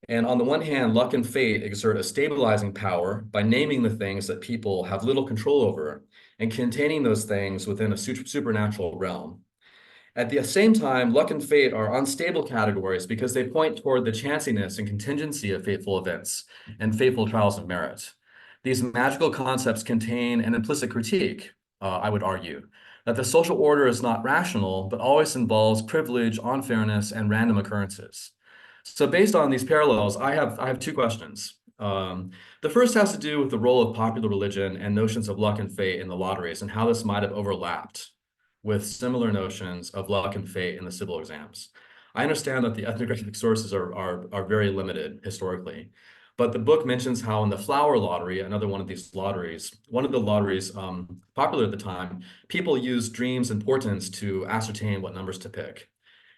And on the one hand, luck and fate exert a stabilizing power by naming the things that people have little control over and containing those things within a supernatural realm. At the same time, luck and fate are unstable categories because they point toward the chanciness and contingency of fateful events and fateful trials of merit. These magical concepts contain an implicit critique, I would argue, that the social order is not rational, but always involves privilege, unfairness, and random occurrences. So based on these parallels, I have two questions. The first has to do with the role of popular religion and notions of luck and fate in the lotteries and how this might have overlapped with similar notions of luck and fate in the civil exams. I understand that the ethnographic sources are very limited historically, but the book mentions how in the flower lottery, another one of these lotteries, one of the lotteries popular at the time, people used dreams and portents to ascertain what numbers to pick.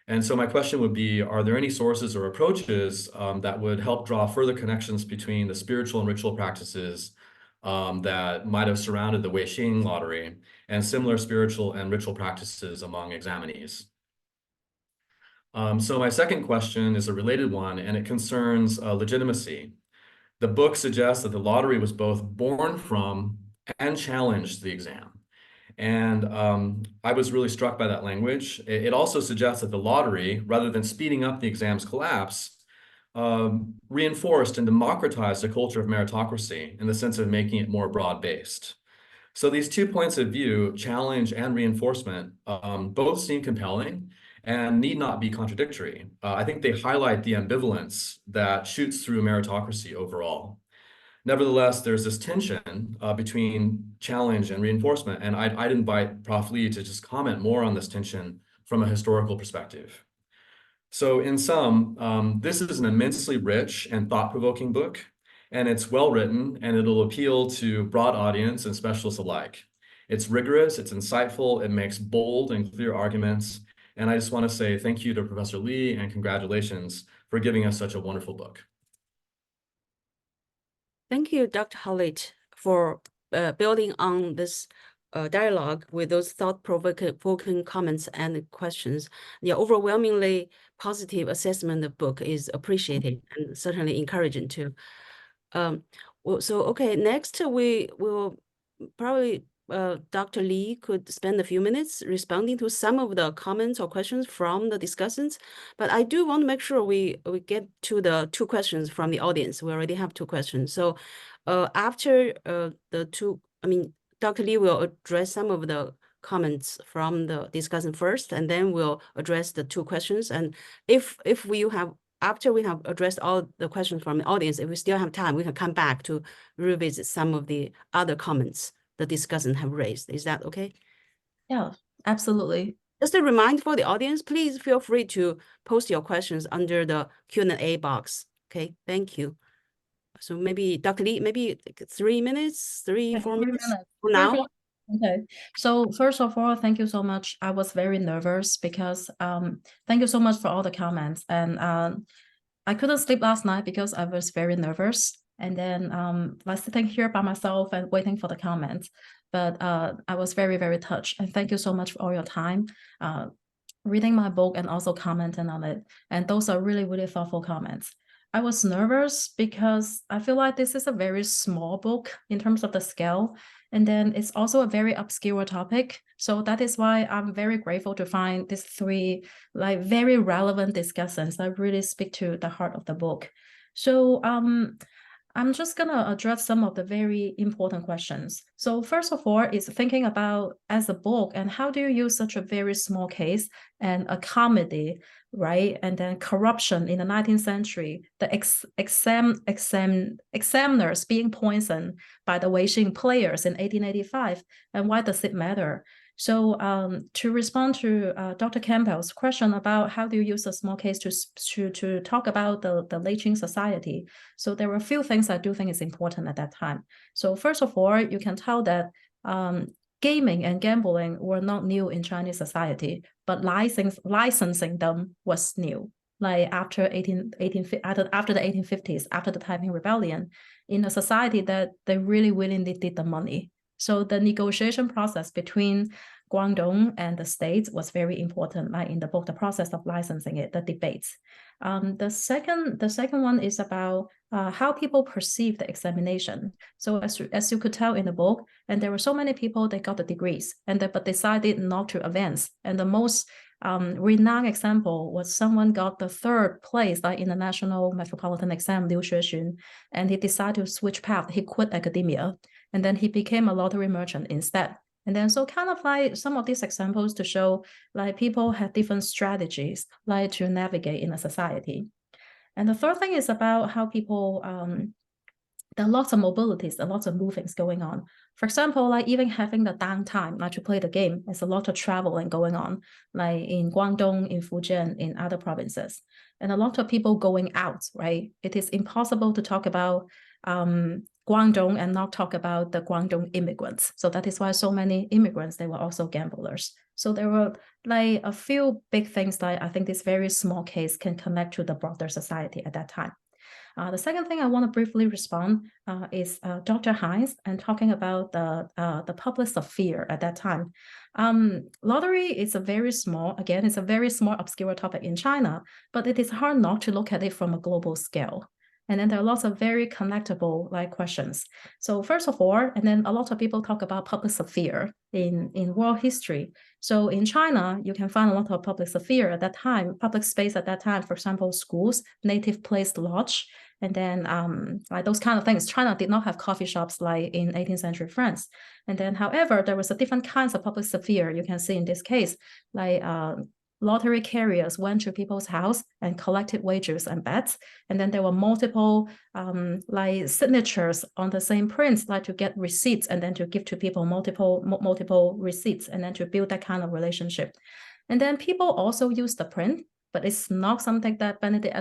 And so my question would be, are there any sources or approaches that would help draw further connections between the spiritual and ritual practices that might have surrounded the Weixing lottery and similar spiritual and ritual practices among examinees? So my second question is a related one, and it concerns legitimacy. The book suggests that the lottery was both born from and challenged the exam. And I was really struck by that language. It also suggests that the lottery, rather than speeding up the exam's collapse, reinforced and democratized a culture of meritocracy in the sense of making it more broad-based. So these 2 points of view, challenge and reinforcement, both seem compelling and need not be contradictory. I think they highlight the ambivalence that shoots through meritocracy overall. Nevertheless, there's this tension between challenge and reinforcement, and I'd invite Prof. Lee to just comment more on this tension from a historical perspective. So in sum, this is an immensely rich and thought-provoking book, and it's well-written, and it'll appeal to broad audience and specialists alike. It's rigorous, it's insightful, it makes bold and clear arguments, and I just want to say thank you to Professor Lee and congratulations for giving us such a wonderful book. Thank you, Dr. Hallett, for building on this dialogue with those thought-provoking comments and questions. The overwhelmingly positive assessment of the book is appreciated and certainly encouraging too. Okay, next we will probably Dr. Lee could spend a few minutes responding to some of the comments or questions from the discussants, but I do want to make sure we get to the 2 questions from the audience. We already have 2 questions. So after the 2, Dr. Lee will address some of the comments from the discussion first, and then we'll address the 2 questions. And if we have, after we have addressed all the questions from the audience, if we still have time, we can come back to revisit some of the other comments the discussant have raised. Is that okay? Yeah, absolutely. Just a reminder for the audience, please feel free to post your questions under the Q&A box. Okay, thank you. So maybe Dr. Lee, maybe 3 minutes, 4 minutes for now. Okay, so first of all, thank you so much. I was very nervous because thank you so much for all the comments. And I couldn't sleep last night because I was very nervous. And then I was sitting here by myself and waiting for the comments. But I was very, very touched. And thank you so much for all your time reading my book and also commenting on it. And those are really, really thoughtful comments. I was nervous because I feel like this is a very small book in terms of the scale. And then it's also a very obscure topic. So that is why I'm very grateful to find these 3 like very relevant discussions that really speak to the heart of the book. So I'm just gonna address some of the very important questions. So first of all is thinking about as a book and how do you use such a very small case and a comedy, right? And then corruption in the 19th century, the examiners being poisoned by the weixing players in 1885, and why does it matter? So to respond to Dr. Campbell's question about how do you use a small case to talk about the late Qing society. So there were a few things I do think is important at that time. So first of all, you can tell that gaming and gambling were not new in Chinese society, but licensing them was new. Like after the 1850s, after the Taiping Rebellion, in a society that they really needed the money. So the negotiation process between Guangdong and the states was very important, like in the book, the process of licensing it, the debates. The second one is about how people perceive the examination. So as you could tell in the book, and there were so many people that got the degrees, but decided not to advance. And the most renowned example was someone got the 3rd place like in the national metropolitan exam, Liu Xuexun, and he decided to switch path. He quit academia, and then he became a lottery merchant instead. And then so kind of like some of these examples to show like people have different strategies like to navigate in a society. And the third thing is about how people, there are lots of mobilities, there are lots of movings going on. For example, like even having the downtime, like to play the game, there's a lot of traveling going on, like in Guangdong, in Fujian, in other provinces. And a lot of people going out, right? It is impossible to talk about Guangdong and not talk about the Guangdong immigrants. So that is why so many immigrants, they were also gamblers. So there were like a few big things that I think this very small case can connect to the broader society at that time. The second thing I want to briefly respond is Dr. Hines and talking about the public sphere at that time. Lottery is a very small, again, it's a very small obscure topic in China, but it is hard not to look at it from a global scale. And then there are lots of very connectable like questions. So first of all, and then a lot of people talk about public sphere in world history. So in China, you can find a lot of public sphere at that time, public space at that time, for example, schools, native place lodge, and then like those kind of things. China did not have coffee shops like in 18th century France. And then, however, there was a different kinds of public sphere you can see in this case, like lottery carriers went to people's house and collected wagers and bets. And then there were multiple like signatures on the same prints, like to get receipts and then to give to people multiple receipts and then to build that kind of relationship. And then people also use the print, but it's not something that Benedict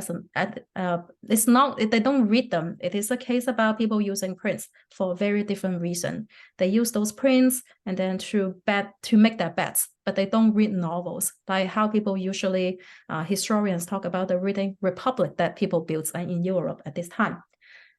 it's not, they don't read them. It is a case about people using prints for a very different reason. They use those prints and then to make their bets, but they don't read novels, like how people usually, historians talk about the reading republic that people built in Europe at this time.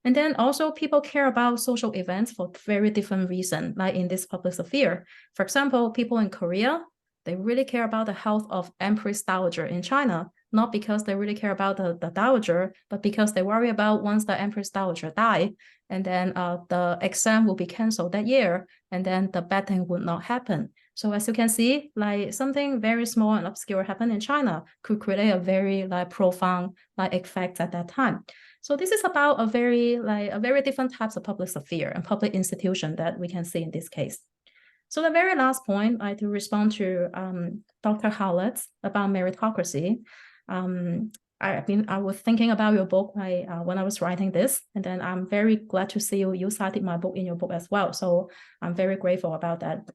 And then also people care about social events for very different reasons, like in this public sphere. For example, people in Korea, they really care about the health of Empress Dowager in China, not because they really care about the Dowager, but because they worry about once the Empress Dowager die, and then the exam will be canceled that year, and then the betting would not happen. So as you can see, like something very small and obscure happened in China could create a very like profound like effect at that time. So this is about a very different types of public sphere and public institution that we can see in this case. So the very last point, to respond to Dr. Howlett about meritocracy. I was thinking about your book when I was writing this, and then I'm very glad to see you cited my book in your book as well. So I'm very grateful about that.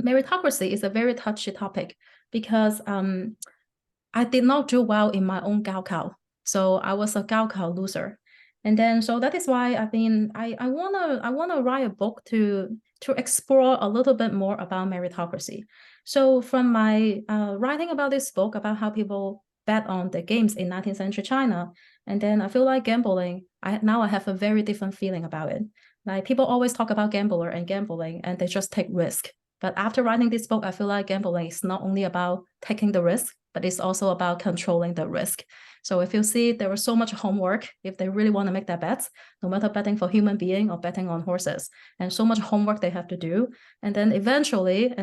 Meritocracy is a very touchy topic because I did not do well in my own Gaokao. So I was a Gaokao loser. And then, so that is why I wanna write a book to explore a little bit more about meritocracy. So from my writing about this book, about how people bet on the games in 19th century China, and then I feel like gambling, now I have a very different feeling about it. Like people always talk about gambler and gambling, and they just take risk. But after writing this book, I feel like gambling is not only about taking the risk, but it's also about controlling the risk. So if you see there was so much homework, if they really want to make their bets, no matter betting for human being or betting on horses, and so much homework they have to do. And then eventually,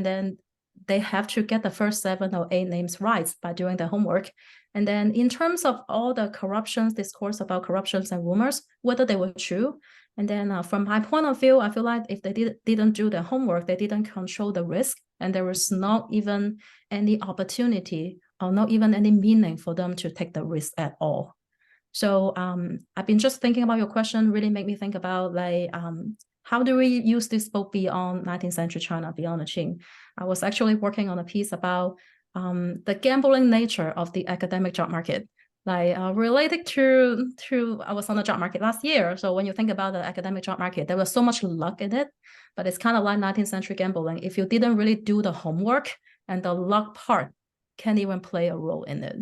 they have to get the first 7 or 8 names right by doing the homework. And then in terms of all the corruptions, discourse about corruptions and rumors, whether they were true. And then from my point of view, I feel like if they didn't do the homework, they didn't control the risk, and there was not even any opportunity or not even any meaning for them to take the risk at all. So I've been just thinking about your question, really make me think about like, how do we use this book beyond 19th century China, beyond the Qing? I was actually working on a piece about the gambling nature of the academic job market. like related to I was on the job market last year. So when you think about the academic job market, there was so much luck in it, but it's kind of like 19th century gambling. If you didn't really do the homework, and the luck part can even play a role in it.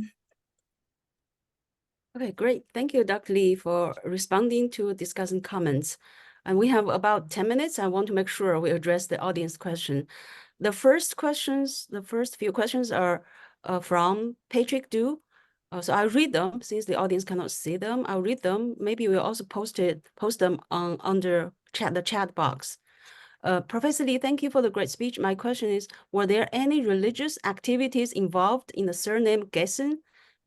Okay, great. Thank you, Dr. Lee, for responding to discussing comments. And we have about 10 minutes. I want to make sure we address the audience question. The first few questions are from Patrick Du. So I'll read them since the audience cannot see them. I'll read them. Maybe we'll also post them under the chat box. Professor Lee, thank you for the great speech. My question is, were there any religious activities involved in the surname Gessen?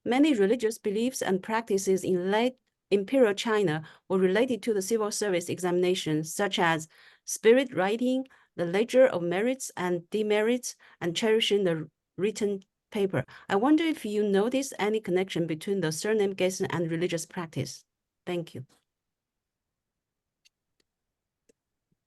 Many religious beliefs and practices in late imperial China were related to the civil service examinations, such as spirit writing, the ledger of merits and demerits, and cherishing the written paper. I wonder if you notice any connection between the surname Gessen and religious practice. Thank you.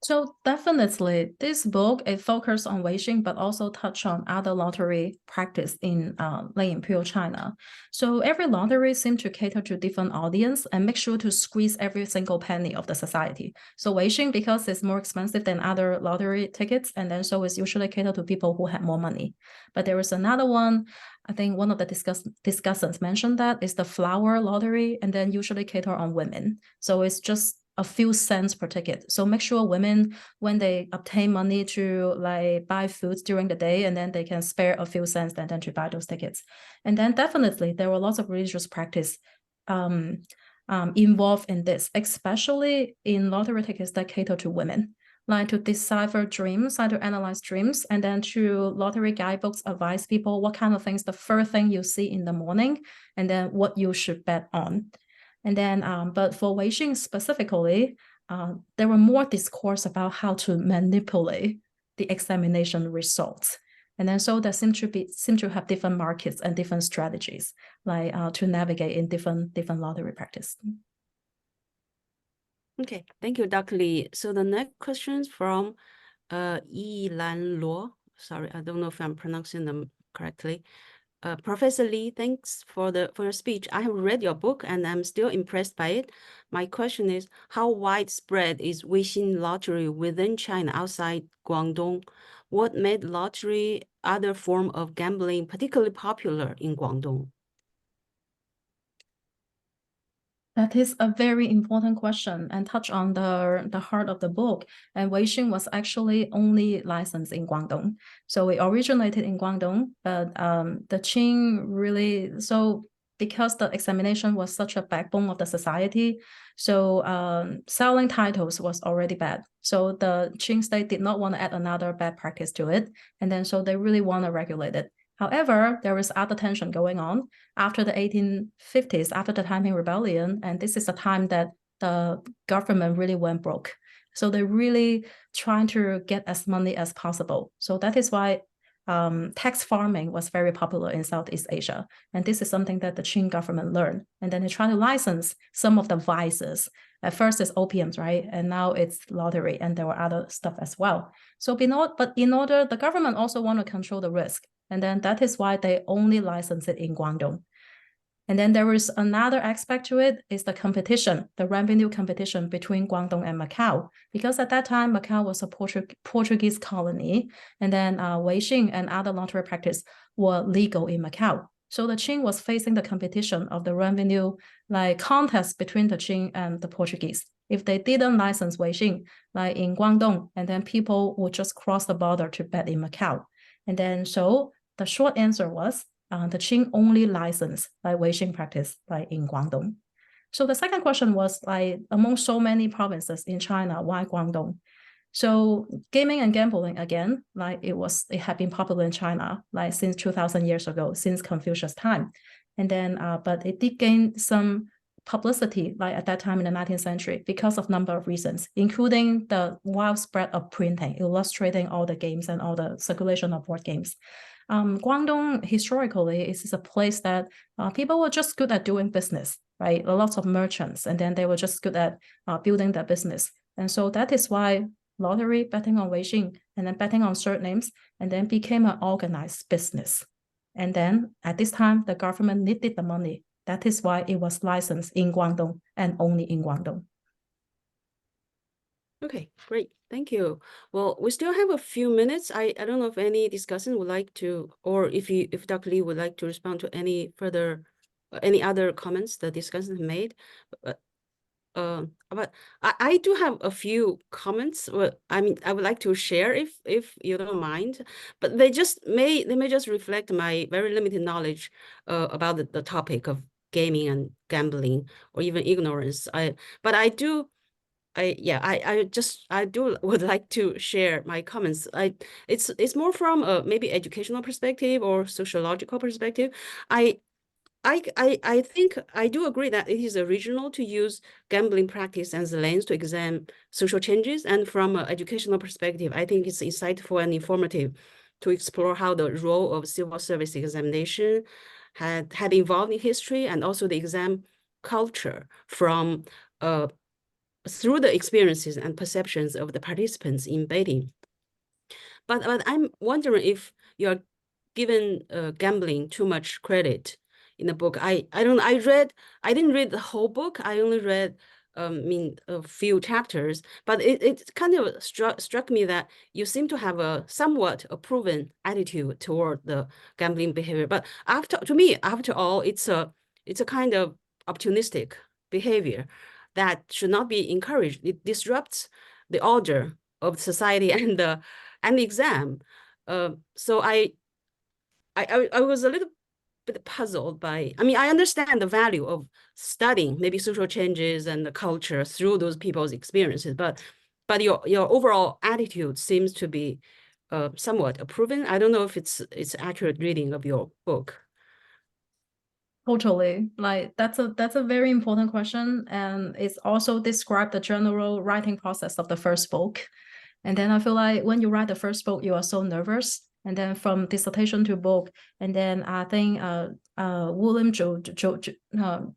So definitely, this book, it focused on weixing, but also touched on other lottery practice in late imperial China. So every lottery seemed to cater to different audience and make sure to squeeze every single penny of the society. So weixing, because it's more expensive than other lottery tickets, and then so it's usually catered to people who have more money. But there is another one, I think one of the discussants mentioned that is the flower lottery, and then usually cater on women. So it's just a few cents per ticket. So make sure women, when they obtain money to like buy foods during the day, and then they can spare a few cents and then to buy those tickets. And then definitely there were lots of religious practice involved in this, especially in lottery tickets that cater to women, like to decipher dreams, like to analyze dreams, and then to lottery guidebooks advise people what kind of things, the first thing you see in the morning, and then what you should bet on. And then, but for weixing specifically, there were more discourse about how to manipulate the examination results. And then so there seem to have different markets and different strategies, like to navigate in different lottery practice. Okay, thank you, Dr. Lee. So the next question is from Yi Lan Luo. Sorry, I don't know if I'm pronouncing them correctly. Professor Lee, thanks for your speech. I have read your book and I'm still impressed by it. My question is, how widespread is weixing lottery within China outside Guangdong? What made lottery, other form of gambling, particularly popular in Guangdong? That is a very important question and touch on the heart of the book. And weixing was actually only licensed in Guangdong. So it originated in Guangdong, but the Qing really, so because the examination was such a backbone of the society, so selling titles was already bad. So the Qing state did not want to add another bad practice to it. And then so they really want to regulate it. However, there is other tension going on after the 1850s, after the Taiping Rebellion, and this is the time that the government really went broke. So they're really trying to get as money as possible. So that is why tax farming was very popular in Southeast Asia. And this is something that the Qing government learned. And then they try to license some of the vices. At first it's opiums, right? And now it's lottery, and there were other stuff as well. So but in order, the government also want to control the risk. And then that is why they only license it in Guangdong. And then there is another aspect to it, is the competition, the revenue competition between Guangdong and Macau. Because at that time, Macau was a Portuguese colony, and then weixing and other lottery practice were legal in Macau. So the Qing was facing the competition of the revenue, like contest between the Qing and the Portuguese. If they didn't license weixing, like in Guangdong, and then people would just cross the border to bet in Macau. And then so the short answer was the Qing only licensed like weixing practice like in Guangdong. So the second question was like among so many provinces in China, why Guangdong? So gaming and gambling again, like it had been popular in China like since 2000 years ago, since Confucius time. And then but it did gain some publicity like at that time in the 19th century because of a number of reasons, including the widespread of printing, illustrating all the games and all the circulation of board games. Guangdong historically is a place that people were just good at doing business, right? Lots of merchants, and then they were just good at building their business. And so that is why lottery, betting on weixing, and then betting on surnames, and then became an organized business. And then at this time, the government needed the money. That is why it was licensed in Guangdong and only in Guangdong. Okay, great. Thank you. Well, we still have a few minutes. I don't know if any discussant would like to, or if Dr. Lee would like to respond to any further, any other comments the discussant made. But I do have a few comments. I mean, I would like to share if you don't mind, but they may just reflect my very limited knowledge about the topic of gaming and gambling, or even ignorance. I would like to share my comments. It's more from a maybe educational perspective or sociological perspective. I think I do agree that it is original to use gambling practice as a lens to examine social changes, and from an educational perspective, I think it's insightful and informative to explore how the role of civil service examination had evolved in history, and also the exam culture from through the experiences and perceptions of the participants in betting. But I'm wondering if you're giving gambling too much credit in the book. I didn't read the whole book. I only read a few chapters, but it kind of struck me that you seem to have a somewhat proven attitude toward the gambling behavior. But after all, it's a kind of opportunistic behavior that should not be encouraged. It disrupts the order of society and the exam. So I was a little bit puzzled by, I mean, I understand the value of studying maybe social changes and the culture through those people's experiences, but your overall attitude seems to be somewhat approving. I don't know if it's accurate reading of your book. Totally. Like that's a very important question. And it's also described the general writing process of the first book. And then I feel like when you write the first book, you are so nervous. And then from dissertation to book, and then I think William Giordano,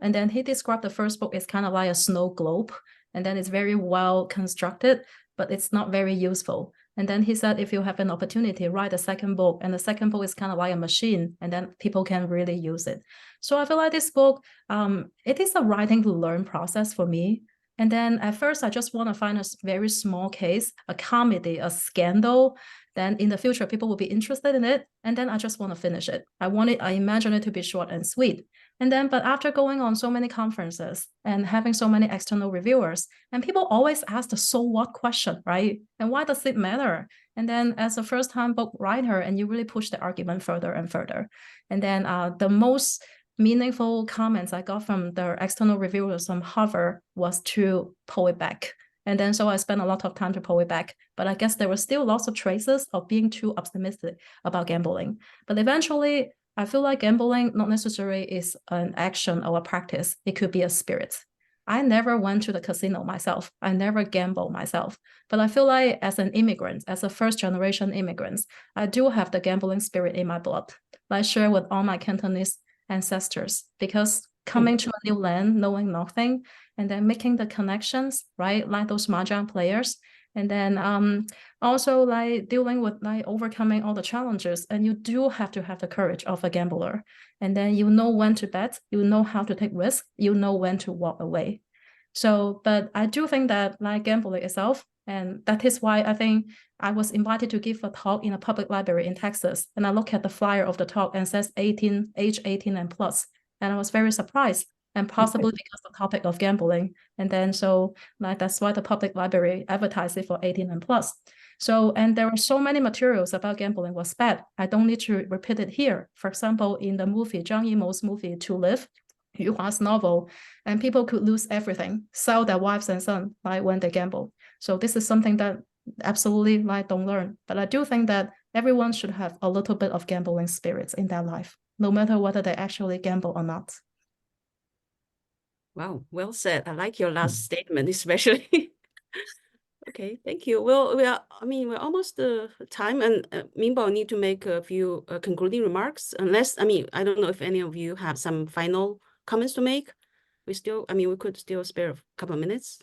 and then he described the first book as kind of like a snow globe. And then it's very well constructed, but it's not very useful. And then he said, if you have an opportunity, write a second book, and the second book is kind of like a machine, and then people can really use it. So I feel like this book, it is a writing to learn process for me. And then at first, I just want to find a very small case, a comedy, a scandal. Then in the future, people will be interested in it. And then I just want to finish it. I imagine it to be short and sweet. And then, but after going on so many conferences and having so many external reviewers, and people always ask the so what question, right? And why does it matter? And then as a first-time book writer, and you really push the argument further and further. And then the most meaningful comments I got from the external reviewers from Harvard was to pull it back. And then so I spent a lot of time to pull it back. But I guess there were still lots of traces of being too optimistic about gambling. But eventually, I feel like gambling not necessarily is an action or a practice. It could be a spirit. I never went to the casino myself. I never gambled myself. But I feel like as an immigrant, as a first-generation immigrant, I do have the gambling spirit in my blood. I share with all my Cantonese ancestors, because coming to a new land, knowing nothing, and then making the connections, right? Like those mahjong players. And then also like dealing with like overcoming all the challenges. And you do have to have the courage of a gambler. And then you know when to bet, you know how to take risks, you know when to walk away. So, but I do think that like gambling itself, and that is why I think I was invited to give a talk in a public library in Texas. And I look at the flyer of the talk and says age 18 and plus. And I was very surprised, and possibly because the topic of gambling. And then so like that's why the public library advertised it for 18 and plus. So, and there are so many materials about gambling was bad. I don't need to repeat it here. For example, in the movie, Zhang Yimou's movie, To Live, Yu Hua's novel, and people could lose everything, sell their wives and son, like when they gamble. So this is something that absolutely like don't learn. But I do think that everyone should have a little bit of gambling spirits in their life, no matter whether they actually gamble or not. Wow, well said. I like your last statement, especially. Okay, thank you. Well, we're almost time, and Minbo need to make a few concluding remarks. Unless, I don't know if any of you have some final comments to make. We could still spare a couple of minutes.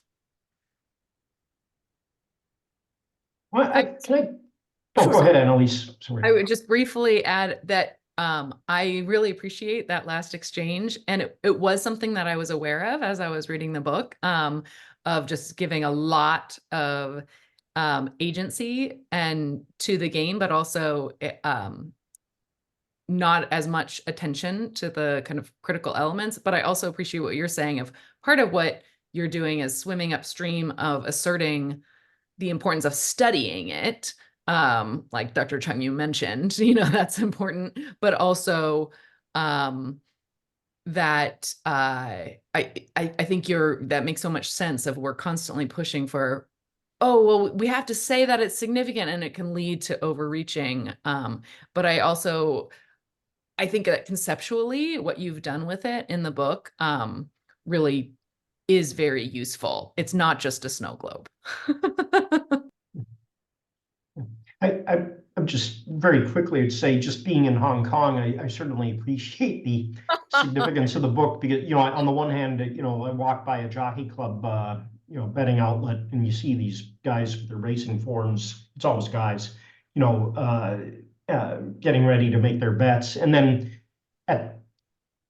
Well, Sure. go ahead, Annalise. Sorry. I would just briefly add that I really appreciate that last exchange. And it was something that I was aware of as I was reading the book, of just giving a lot of agency and to the game, but also not as much attention to the kind of critical elements. But I also appreciate what you're saying of part of what you're doing is swimming upstream of asserting the importance of studying it. Like Dr. Chung, you mentioned, that's important, but also that I think that makes so much sense of we're constantly pushing for, oh, well, we have to say that it's significant and it can lead to overreaching. But I think that conceptually what you've done with it in the book really is very useful. It's not just a snow globe. I'm just very quickly would say, just being in Hong Kong, I certainly appreciate the significance of the book because, on the one hand, I walk by a jockey club, betting outlet, and you see these guys with their racing forms. It's always guys, getting ready to make their bets. And then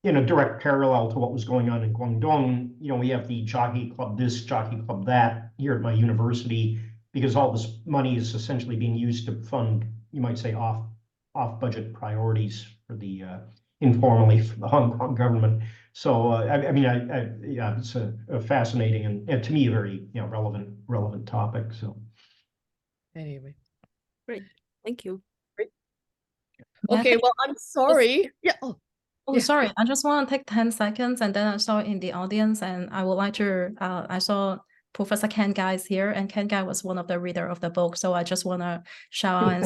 in a direct parallel to what was going on in Guangdong, we have the jockey club this, jockey club that here at my university, because all this money is essentially being used to fund, you might say, off-budget priorities for the informally for the Hong Kong government. So yeah, it's a fascinating and to me a very relevant topic. So Anyway, Great, thank you. okay. Well, I'm sorry. Yeah. Oh, Yeah. sorry. I just want to take 10 seconds, and then I saw in the audience, and I would like to. I saw Professor Ken Guy is here, and Ken Guy was one of the reader of the book. So I just want to shout out and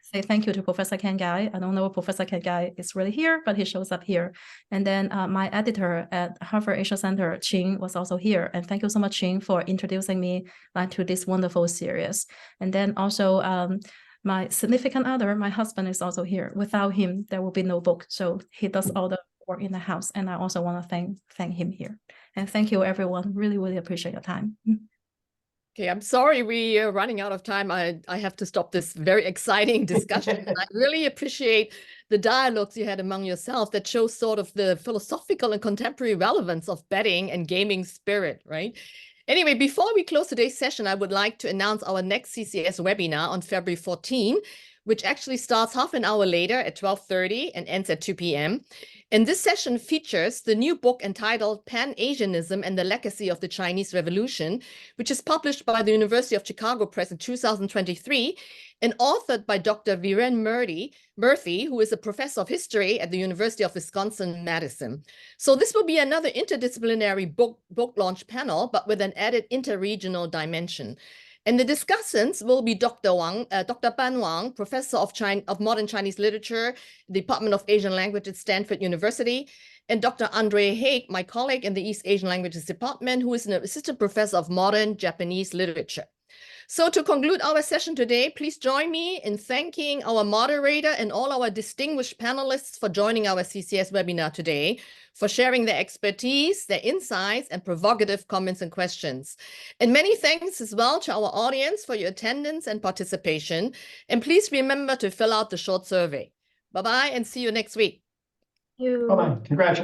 say thank you to Professor Ken Guy. I don't know if Professor Ken Guy is really here, but he shows up here. And then my editor at Harvard Asia Center, Qing, was also here. And thank you so much, Qing, for introducing me to this wonderful series. And then also my significant other, my husband, is also here. Without him, there will be no book. So he does all the work in the house. And I also want to thank him here. And thank you, everyone. Really, really appreciate your time. Okay, I'm sorry we are running out of time. I have to stop this very exciting discussion. I really appreciate the dialogues you had among yourself that shows sort of the philosophical and contemporary relevance of betting and gaming spirit, right? Anyway, before we close today's session, I would like to announce our next CCS webinar on February 14, which actually starts half an hour later at 12:30 and ends at 2 p.m. And this session features the new book entitled Pan-Asianism and the Legacy of the Chinese Revolution, which is published by the University of Chicago Press in 2023 and authored by Dr. Wherein Murphy, who is a professor of history at the University of Wisconsin-Madison. So this will be another interdisciplinary book launch panel, but with an added interregional dimension. And the discussants will be Dr. Ban Wang, professor of modern Chinese literature, Department of Asian Language at Stanford University, and Dr. Andre Haig, my colleague in the East Asian Languages Department, who is an assistant professor of modern Japanese literature. So to conclude our session today, please join me in thanking our moderator and all our distinguished panelists for joining our CCS webinar today, for sharing their expertise, their insights, and provocative comments and questions. And many thanks as well to our audience for your attendance and participation. And please remember to fill out the short survey. Bye-bye and see you next week. Thank you. Bye-bye. Congratulations.